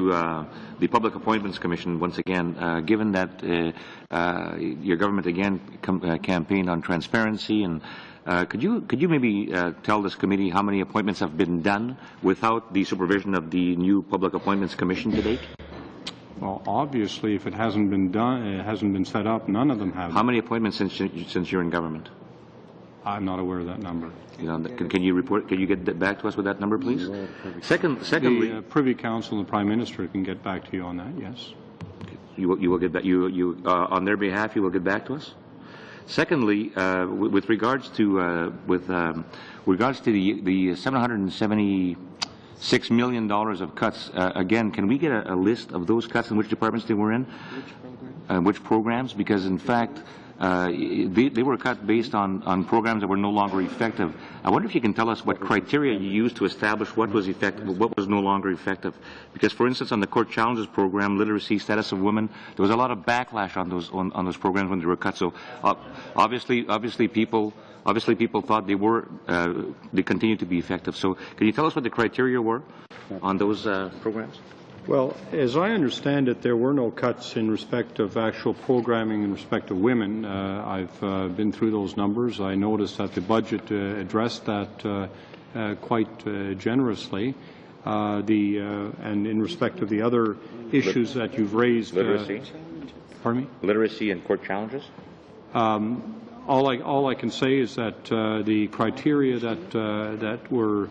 the Public Appointments Commission, once again, given that your government again campaigned on transparency, and could you maybe tell this committee how many appointments have been done without the supervision of the new Public Appointments Commission to date? Well, obviously, if it hasn't been done, it hasn't been set up, none of them have. How many appointments since you're in government? I'm not aware of that number. You know, can you report? Can you get back to us with that number, please? Secondly, the Privy Council and the Prime Minister can get back to you on that. Yes. You will get back. You on their behalf, you will get back to us. Secondly, with regards to the $776 million of cuts, again, can we get a list of those cuts and which departments they were in? Which programs? Because in fact, they were cut based on programs that were no longer effective. I wonder if you can tell us what criteria you used to establish what was effective, what was no longer effective. Because, for instance, on the Court Challenges program, literacy, status of women, there was a lot of backlash on those programs when they were cut. So obviously people thought they continued to be effective. So can you tell us what the criteria were on those programs? Well, as I understand it, there were no cuts in respect of actual programming in respect of women. I've been through those numbers. I noticed that the budget addressed that quite generously. And in respect of the other issues that you've raised. Literacy? Pardon me? Literacy and court challenges? All I can say is that the criteria that were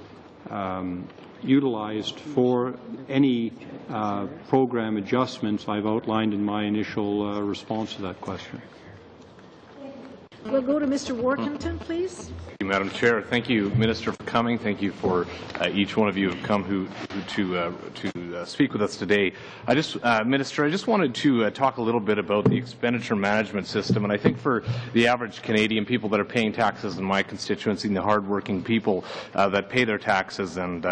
utilized for any program adjustments I've outlined in my initial response to that question. We'll go to Mr. Workington, please. Thank you, Madam Chair. Thank you, Minister, for coming. Thank you for each one of you who have come to speak with us today. Minister, I just wanted to talk a little bit about the expenditure management system, and I think for the average Canadian, people that are paying taxes in my constituency, and the hardworking people that pay their taxes and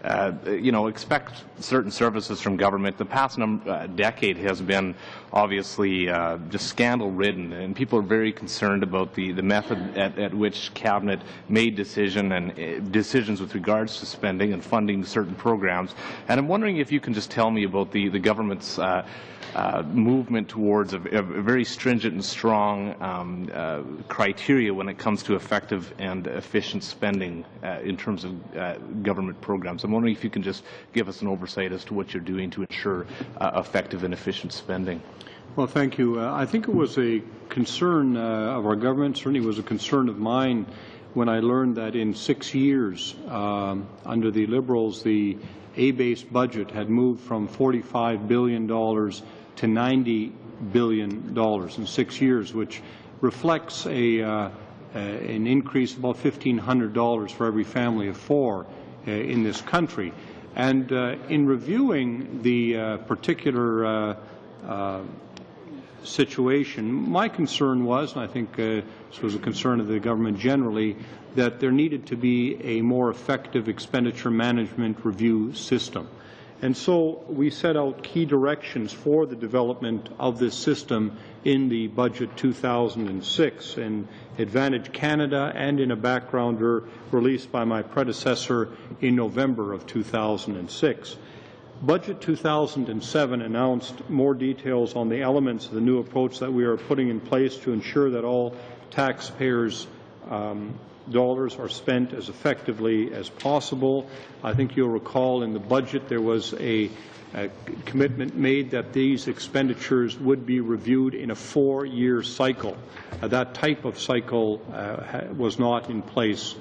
expect certain services from government, the past decade has been obviously just scandal-ridden, and people are very concerned about the method at which Cabinet made decisions with regards to spending and funding certain programs. And I'm wondering if you can just tell me about the government's movement towards a very stringent and strong criteria when it comes to effective and efficient spending in terms of government programs. I'm wondering if you can just give us an oversight as to what you're doing to ensure effective and efficient spending. Well, thank you. I think it was a concern of our government, certainly was a concern of mine when I learned that in 6 years under the Liberals, the A-based budget had moved from $45 billion to $90 billion in 6 years, which reflects an increase of about $1,500 for every family of four in this country. And in reviewing the particular situation, my concern was, and I think this was a concern of the government generally, that there needed to be a more effective expenditure management review system. And so we set out key directions for the development of this system in the Budget 2006, in Advantage Canada and in a backgrounder released by my predecessor in November of 2006. Budget 2007 announced more details on the elements of the new approach that we are putting in place to ensure that all taxpayers' dollars are spent as effectively as possible. I think you'll recall in the budget there was a commitment made that these expenditures would be reviewed in a 4-year cycle. That type of cycle was not in place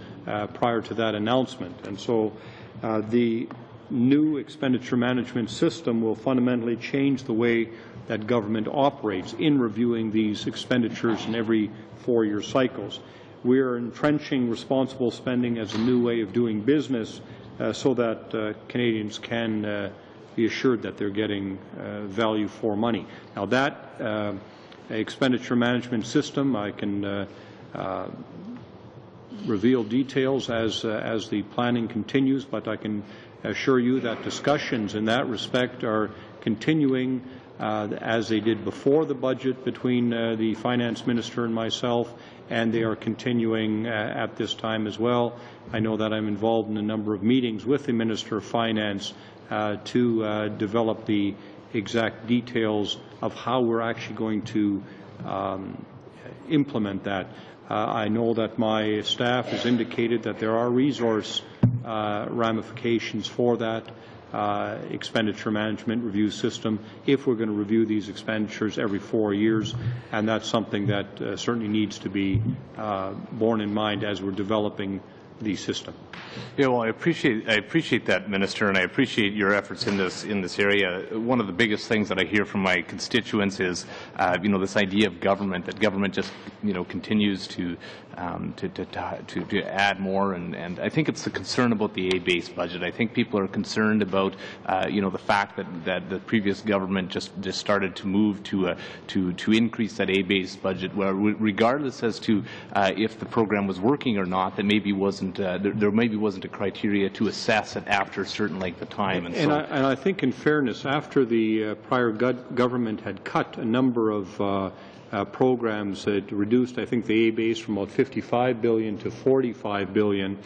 prior to that announcement. And so the new expenditure management system will fundamentally change the way that government operates in reviewing these expenditures in every 4-year cycles. We are entrenching responsible spending as a new way of doing business so that Canadians can be assured that they're getting value for money. Now that expenditure management system, I can reveal details as the planning continues, but I can assure you that discussions in that respect are continuing as they did before the budget between the Finance Minister and myself, and they are continuing at this time as well. I know that I'm involved in a number of meetings with the Minister of Finance to develop the exact details of how we're actually going to implement that. I know that my staff has indicated that there are resource ramifications for that expenditure management review system if we're going to review these expenditures every 4 years, and that's something that certainly needs to be borne in mind as we're developing the system. Yeah, well, I appreciate that, Minister, and I appreciate your efforts in this area. One of the biggest things that I hear from my constituents is, this idea of government, that government just, continues to add more, and I think it's the concern about the A-based budget. I think people are concerned about, the fact that the previous government just started to move to increase that A-based budget, where regardless as to if the program was working or not, that maybe wasn't there maybe wasn't a criteria to assess it after a certain length of time. And I think, in fairness, after the prior government had cut a number of programs, it reduced, I think, the A base from about $55 billion to $45 billion.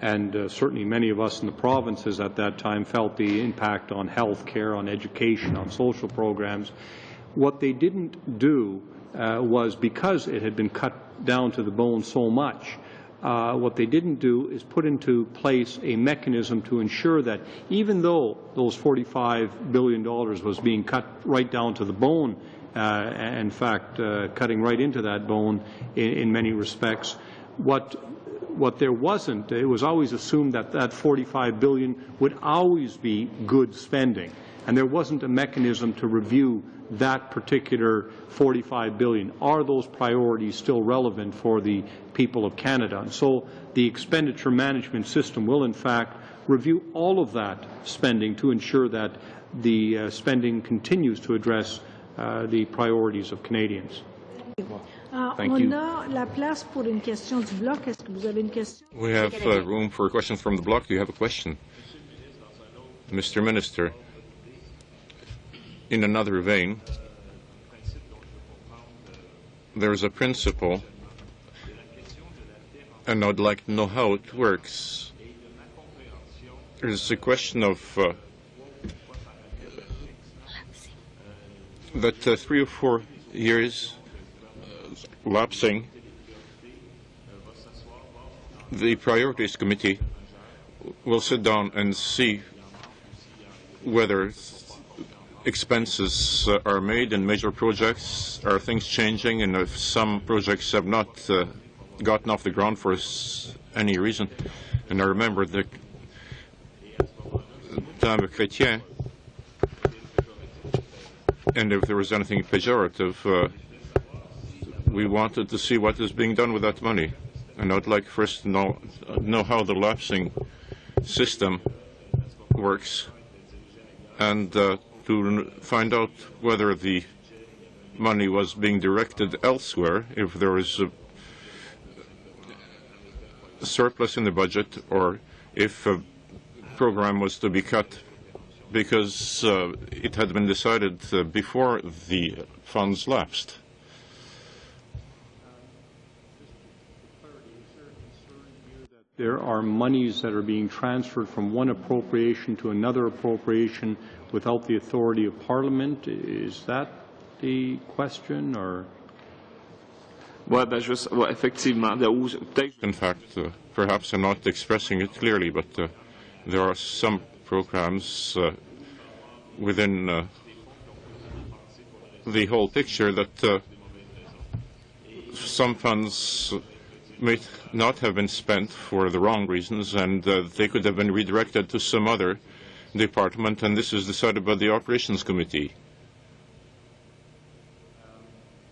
and certainly many of us in the provinces at that time felt the impact on health care, on education, on social programs. What they didn't do was, because it had been cut down to the bone so much, what they didn't do is put into place a mechanism to ensure that even though those $45 billion was being cut right down to the bone, in fact, cutting right into that bone in many respects, what there wasn't, it was always assumed that that $45 billion would always be good spending, and there wasn't a mechanism to review that particular $45 billion. Are those priorities still relevant for the people of Canada? And so the expenditure management system will, in fact, review all of that spending to ensure that the spending continues to address the priorities of Canadians. Thank you. La place pour une question du bloc. Est-ce que vous avez une question? We have room for a question from the bloc. Do you have a question? Mr. Minister, in another vein, there is a principle, and I'd like to know how it works. There's a question of that 3 or 4 years lapsing, the Priorities Committee will sit down and see whether expenses are made in major projects, are things changing, and if some projects have not gotten off the ground for any reason. And I remember the Dame Chrétien, and if there was anything pejorative, we wanted to see what is being done with that money. And I'd like first to know how the lapsing system works, and to find out whether the money was being directed elsewhere, if there was a surplus in the budget, or if a program was to be cut because it had been decided before the funds lapsed. There are monies that are being transferred from one appropriation to another appropriation without the authority of Parliament. Is that the question, or? In fact, perhaps I'm not expressing it clearly, but there are some programs within the whole picture that some funds may not have been spent for the wrong reasons, and they could have been redirected to some other department, and this is decided by the Operations Committee.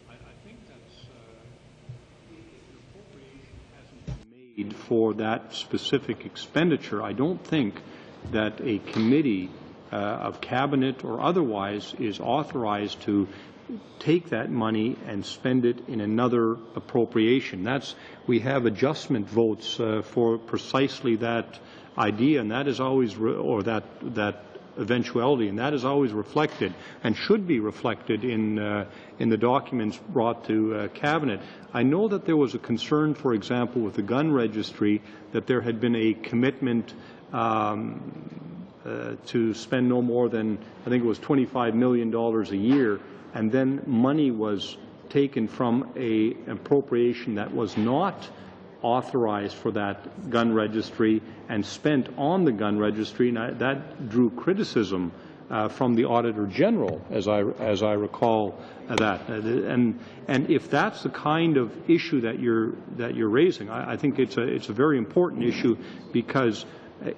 I think that's made for that specific expenditure. I don't think that a committee of cabinet or otherwise is authorized to take that money and spend it in another appropriation. We have adjustment votes for precisely that idea, and that is always, or that eventuality, and that is always reflected and should be reflected in the documents brought to cabinet. I know that there was a concern, for example, with the gun registry, that there had been a commitment to spend no more than, I think it was $25 million a year, and then money was taken from an appropriation that was not authorized for that gun registry and spent on the gun registry, and that drew criticism from the Auditor General, as I recall that. And if that's the kind of issue that you're raising, I think it's a very important issue, because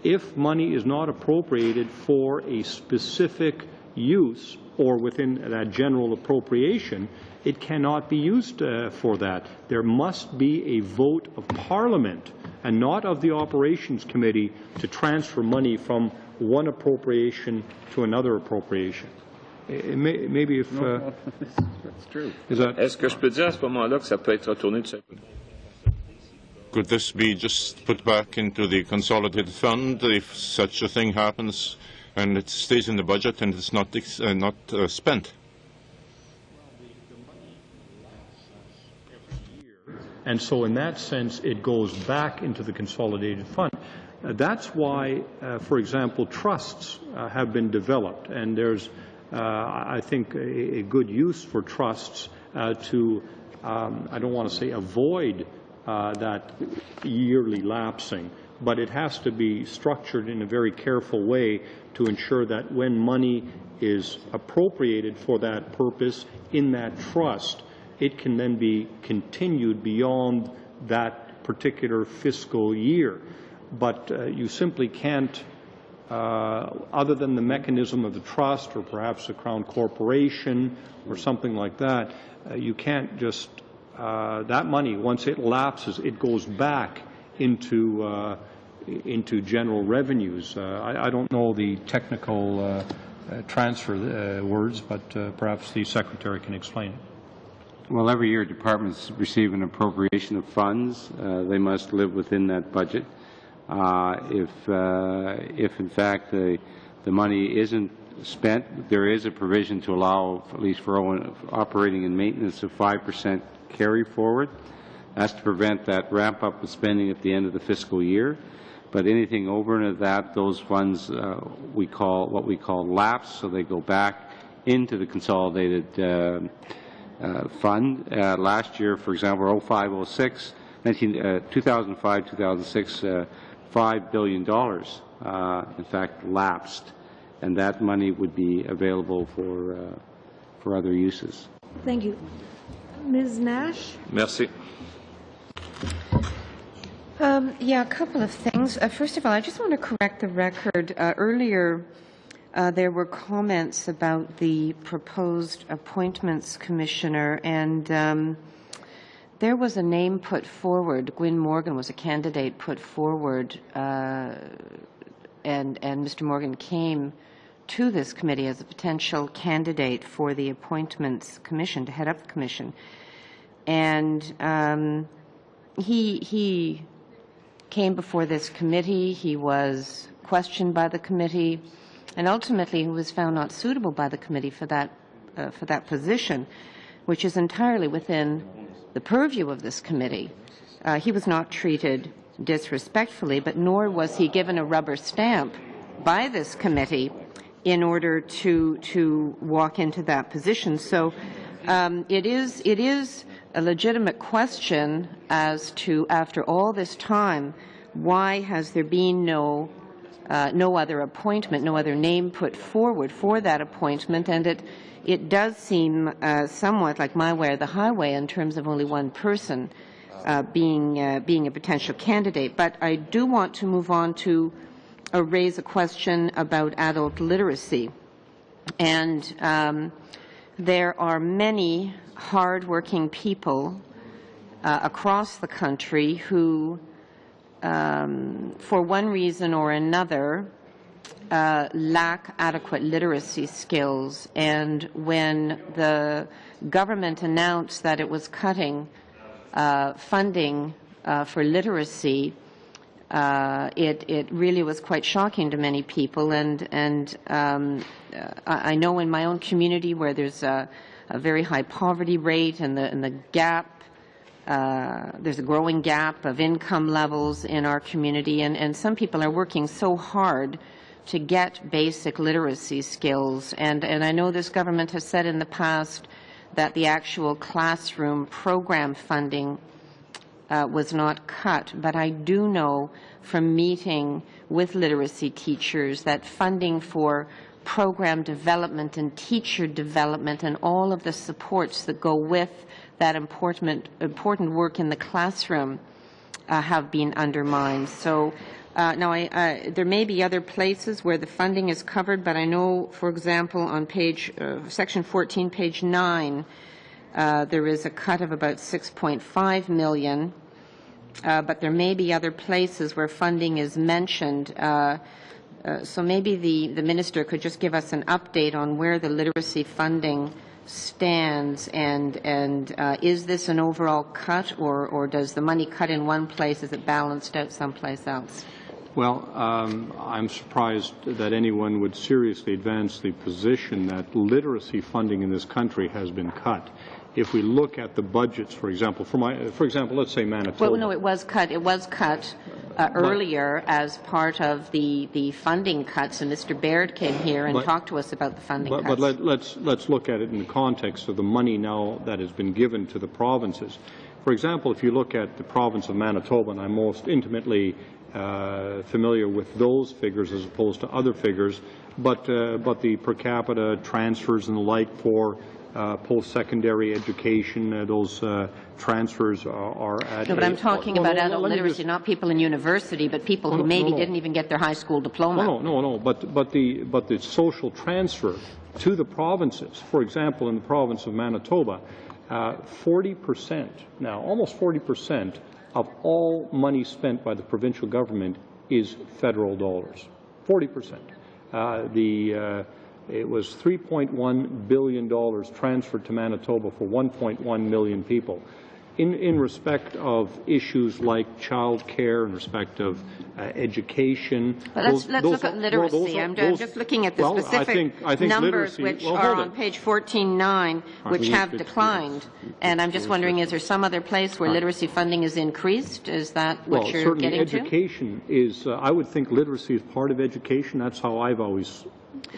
if money is not appropriated for a specific use or within that general appropriation, it cannot be used for that. There must be a vote of Parliament and not of the Operations Committee to transfer money from one appropriation to another appropriation. Maybe if... That's true. Est-ce que je peux dire à ce moment-là que ça peut être retourné de Could this be just put back into the consolidated fund if such a thing happens and it stays in the budget and it's not spent? And so in that sense, it goes back into the consolidated fund. That's why, for example, trusts have been developed, and there's, I think, a good use for trusts to, I don't want to say avoid that yearly lapsing, but it has to be structured in a very careful way to ensure that when money is appropriated for that purpose in that trust, it can then be continued beyond that particular fiscal year. But you simply can't, other than the mechanism of the trust or perhaps a Crown Corporation or something like that, you can't just, that money, once it lapses, it goes back into general revenues. I don't know the technical transfer words, but perhaps the Secretary can explain it. Well, every year departments receive an appropriation of funds. They must live within that budget. If in fact the money isn't spent, there is a provision to allow, at least for operating and maintenance, of 5% carry forward. That's to prevent that ramp up of spending at the end of the fiscal year. But anything over and that, those funds we call what we call lapse, so they go back into the consolidated fund. Last year, for example, 2005-2006, $5 billion, in fact, lapsed, and that money would be available for other uses. Thank you. Ms. Nash? Merci. Yeah, a couple of things. First of all, I just want to correct the record. Earlier, there were comments about the proposed appointments commissioner, and there was a name put forward. Gwyn Morgan was a candidate put forward, and Mr. Morgan came to this committee as a potential candidate for the appointments commission, to head up the commission. And he came before this committee. He was questioned by the committee, and ultimately he was found not suitable by the committee for that position, which is entirely within the purview of this committee. He was not treated disrespectfully, but nor was he given a rubber stamp by this committee in order to walk into that position. So it is a legitimate question as to, after all this time, why has there been no other appointment, no other name put forward for that appointment? And it does seem somewhat like my way or the highway in terms of only one person being a potential candidate. But I do want to move on to raise a question about adult literacy. And there are many hard-working people across the country who, for one reason or another, lack adequate literacy skills. And when the government announced that it was cutting funding for literacy, it really was quite shocking to many people. And I know in my own community where there's a very high poverty rate, and the gap, there's a growing gap of income levels in our community, and some people are working so hard to get basic literacy skills. And I know this government has said in the past that the actual classroom program funding was not cut, but I do know from meeting with literacy teachers that funding for program development and teacher development and all of the supports that go with that important work in the classroom have been undermined. So now there may be other places where the funding is covered, but I know, for example, on section 14, page 9, there is a cut of about $6.5 million. But there may be other places where funding is mentioned. So maybe the minister could just give us an update on where the literacy funding stands, and is this an overall cut, or does the money cut in one place? Is it balanced out someplace else? Well, I'm surprised that anyone would seriously advance the position that literacy funding in this country has been cut. If we look at the budgets, for example, let's say Manitoba. Well, no, it was cut. It was cut earlier as part of the funding cuts, and Mr. Baird came here and talked to us about the funding cuts. But let's look at it in the context of the money now that has been given to the provinces. For example, if you look at the province of Manitoba, and I'm most intimately familiar with those figures as opposed to other figures, but the per capita transfers and the like for post-secondary education, those transfers are at... No, but I'm talking about adult literacy, not people in university, but people who maybe didn't even get their high school diploma. No. But the social transfer to the provinces, for example, in the province of Manitoba, 40%, now almost 40% of all money spent by the provincial government is federal dollars. 40%. It was $3.1 billion transferred to Manitoba for 1.1 million people. In respect of issues like child care, in respect of education. But let's look at literacy. I'm just looking at the specific I think numbers literacy, which are on page 14.9, which have declined. And I'm just wondering, is there some other place where literacy funding is increased? Is that what you're getting to? Certainly education is, I would think literacy is part of education. That's how I've always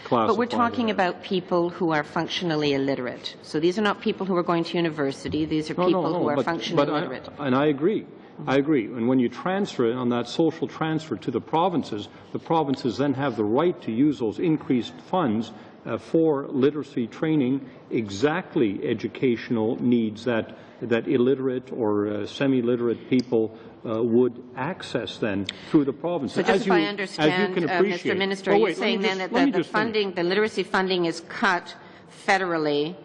classified. But we're talking about people who are functionally illiterate. So these are not people who are going to university. These are people who are functionally illiterate. And I agree. I agree. And when you transfer it on that social transfer to the provinces then have the right to use those increased funds for literacy training, exactly educational needs that illiterate or semi-literate people would access then through the province. So just if I understand, Mr. Minister, are you saying then that the literacy funding is cut federally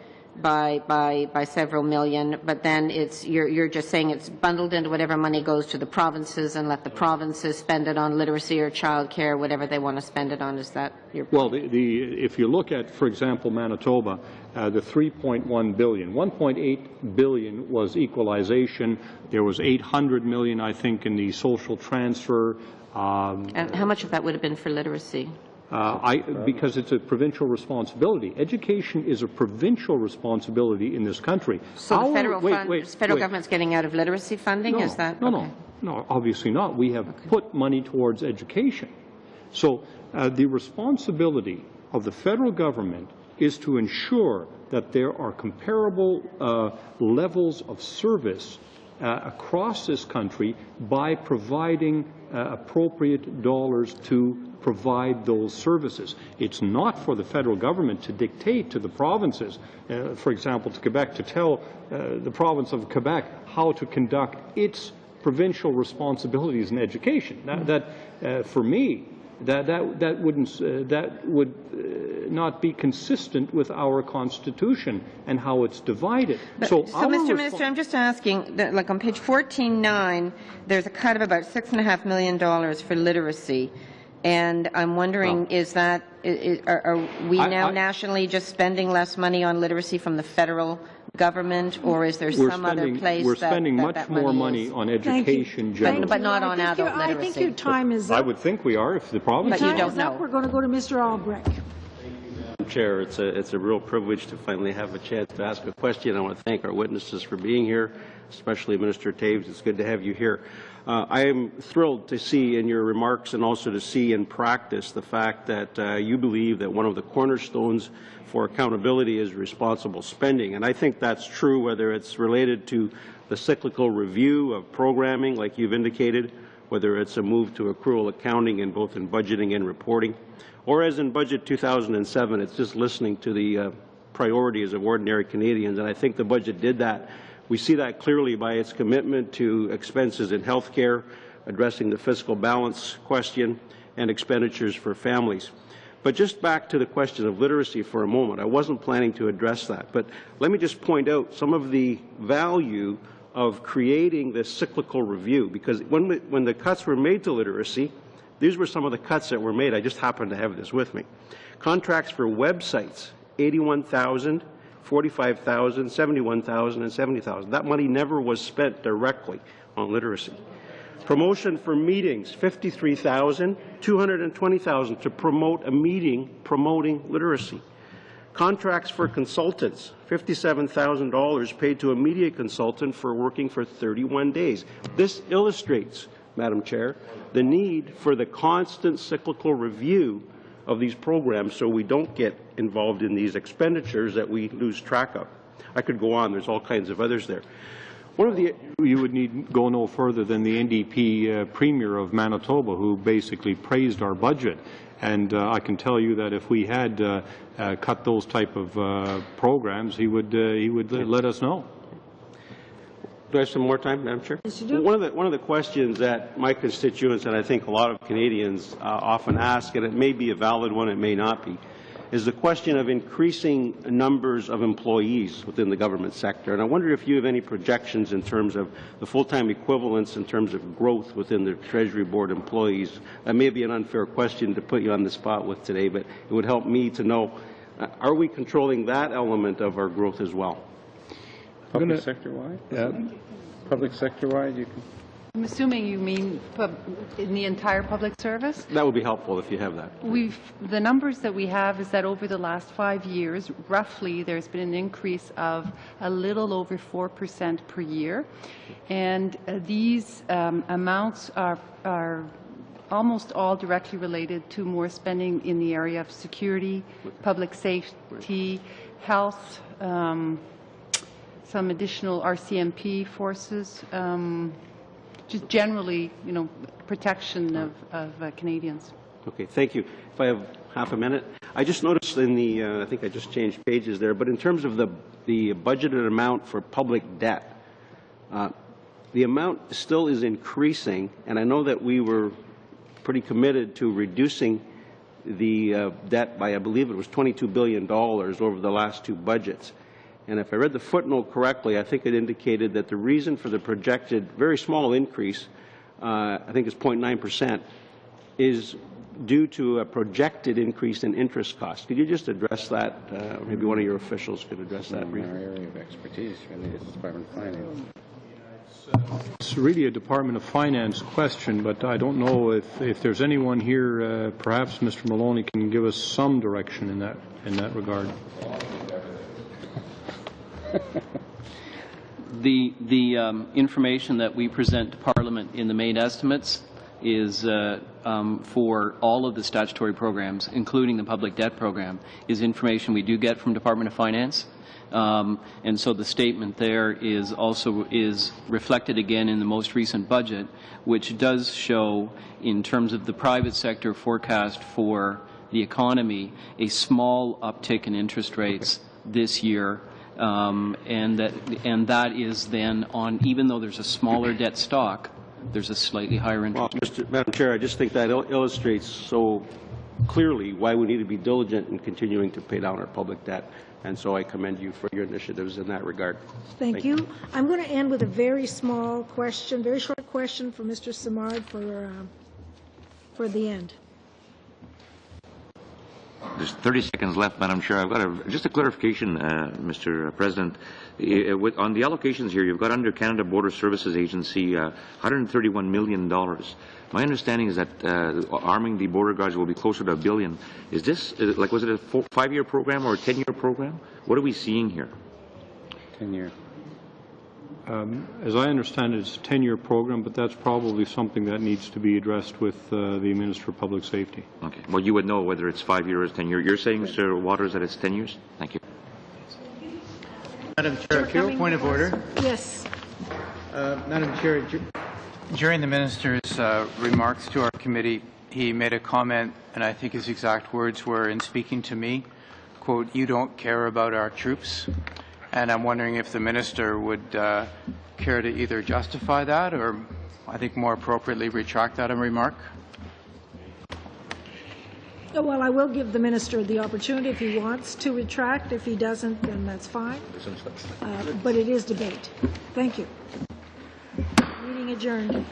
by several million, but then you're just saying it's bundled into whatever money goes to the provinces and let the provinces spend it on literacy or child care, whatever they want to spend it on? Is that your point? Well, if you look at, for example, Manitoba, the $3.1 billion, $1.8 billion was equalization. There was $800 million, I think, in the social transfer. And how much of that would have been for literacy? Because it's a provincial responsibility. Education is a provincial responsibility in this country. So the federal government's getting out of literacy funding? No, is that no, obviously not. We have put money towards education. So the responsibility of the federal government is to ensure that there are comparable levels of service across this country by providing appropriate dollars to provide those services. It's not for the federal government to dictate to the provinces, for example, to Quebec, to tell the province of Quebec how to conduct its provincial responsibilities in education. For me, that would not be consistent with our Constitution and how it's divided. So Mr. Minister, I'm just asking, like on page 14.9, there's a cut of about $6.5 million for literacy. And I'm wondering, are we now nationally just spending less money on literacy from the federal government, or is there some other place we're spending much more money on education generally, but not on adult literacy? I think your time is up. I would think we are if the province. But you don't know. We're going to go to Mr. Albrecht. Chair, it's a real privilege to finally have a chance to ask a question. I want to thank our witnesses for being here, especially Minister Taves. It's good to have you here. I am thrilled to see in your remarks and also to see in practice the fact that you believe that one of the cornerstones for accountability is responsible spending. And I think that's true whether it's related to the cyclical review of programming, like you've indicated, whether it's a move to accrual accounting in both in budgeting and reporting, or as in Budget 2007, it's just listening to the priorities of ordinary Canadians, and I think the budget did that. We see that clearly by its commitment to expenses in health care, addressing the fiscal balance question, and expenditures for families. But just back to the question of literacy for a moment. I wasn't planning to address that, but let me just point out some of the value of creating this cyclical review, because when the cuts were made to literacy, these were some of the cuts that were made. I just happen to have this with me. Contracts for websites, 81,000, 45,000, 71,000, and 70,000. That money never was spent directly on literacy. Promotion for meetings, 53,000, 220,000 to promote a meeting promoting literacy. Contracts for consultants, $57,000 paid to a media consultant for working for 31 days. This illustrates Madam Chair, the need for the constant cyclical review of these programs so we don't get involved in these expenditures that we lose track of. I could go on. There's all kinds of others there. One of the You would need go no further than the NDP Premier of Manitoba, who basically praised our budget. And I can tell you that if we had cut those type of programs, he would let us know. Do I have some more time, Madam Chair? Yes, you do. One of the questions that my constituents and I think a lot of Canadians often ask, and it may be a valid one, it may not be, is the question of increasing numbers of employees within the government sector. And I wonder if you have any projections in terms of the full-time equivalents in terms of growth within the Treasury Board employees. That may be an unfair question to put you on the spot with today, but it would help me to know, are we controlling that element of our growth as well? Public sector-wide? Yeah. Public sector-wide, you can... I'm assuming you mean in the entire public service? That would be helpful if you have that. The numbers that we have is that over the last 5 years, roughly, there's been an increase of a little over 4% per year. And these amounts are almost all directly related to more spending in the area of security, public safety, health, some additional RCMP forces, just generally, protection of Canadians. Okay, thank you. If I have half a minute, I just noticed in the, I think I just changed pages there, but in terms of the budgeted amount for public debt, the amount still is increasing, and I know that we were pretty committed to reducing the debt by, I believe it was $22 billion over the last two budgets. And if I read the footnote correctly, I think it indicated that the reason for the projected very small increase, I think it's 0.9%, is due to a projected increase in interest costs. Could you just address that? Maybe one of your officials could address that briefly. Our area of expertise really is Department of Finance. It's really a Department of Finance question, but I don't know if there's anyone here, perhaps Mr. Maloney can give us some direction in that regard. The information that we present to Parliament in the main estimates is for all of the statutory programs, including the public debt program, is information we do get from Department of Finance. And so the statement there is also reflected again in the most recent budget, which does show, in terms of the private sector forecast for the economy, a small uptick in interest rates this year. And that is then on, even though there's a smaller debt stock, there's a slightly higher interest. Well, Madam Chair, I just think that illustrates so clearly why we need to be diligent in continuing to pay down our public debt. And so I commend you for your initiatives in that regard. Thank you. I'm going to end with a very small question, very short question for Mr. Simard for the end. There's 30 seconds left, Madam Chair. I've got just a clarification, Mr. President. On the allocations here, you've got under Canada Border Services Agency $131 million. My understanding is that arming the border guards will be closer to $1 billion. Is this, was it a 5-year program or a 10-year program? What are we seeing here? 10-year. As I understand it, it's a 10-year program, but that's probably something that needs to be addressed with the Minister of Public Safety. Okay. Well, you would know whether it's 5 years or 10 years. You're saying, Mr. Waters, that it's 10 years? Thank you. Madam Chair, point of order. Yes. Madam Chair, during the Minister's remarks to our committee, he made a comment, and I think his exact words were, in speaking to me, quote, "You don't care about our troops." And I'm wondering if the Minister would care to either justify that or, I think more appropriately, retract that remark. Well, I will give the Minister the opportunity if he wants to retract. If he doesn't, then that's fine. But it is debate. Thank you. Meeting adjourned.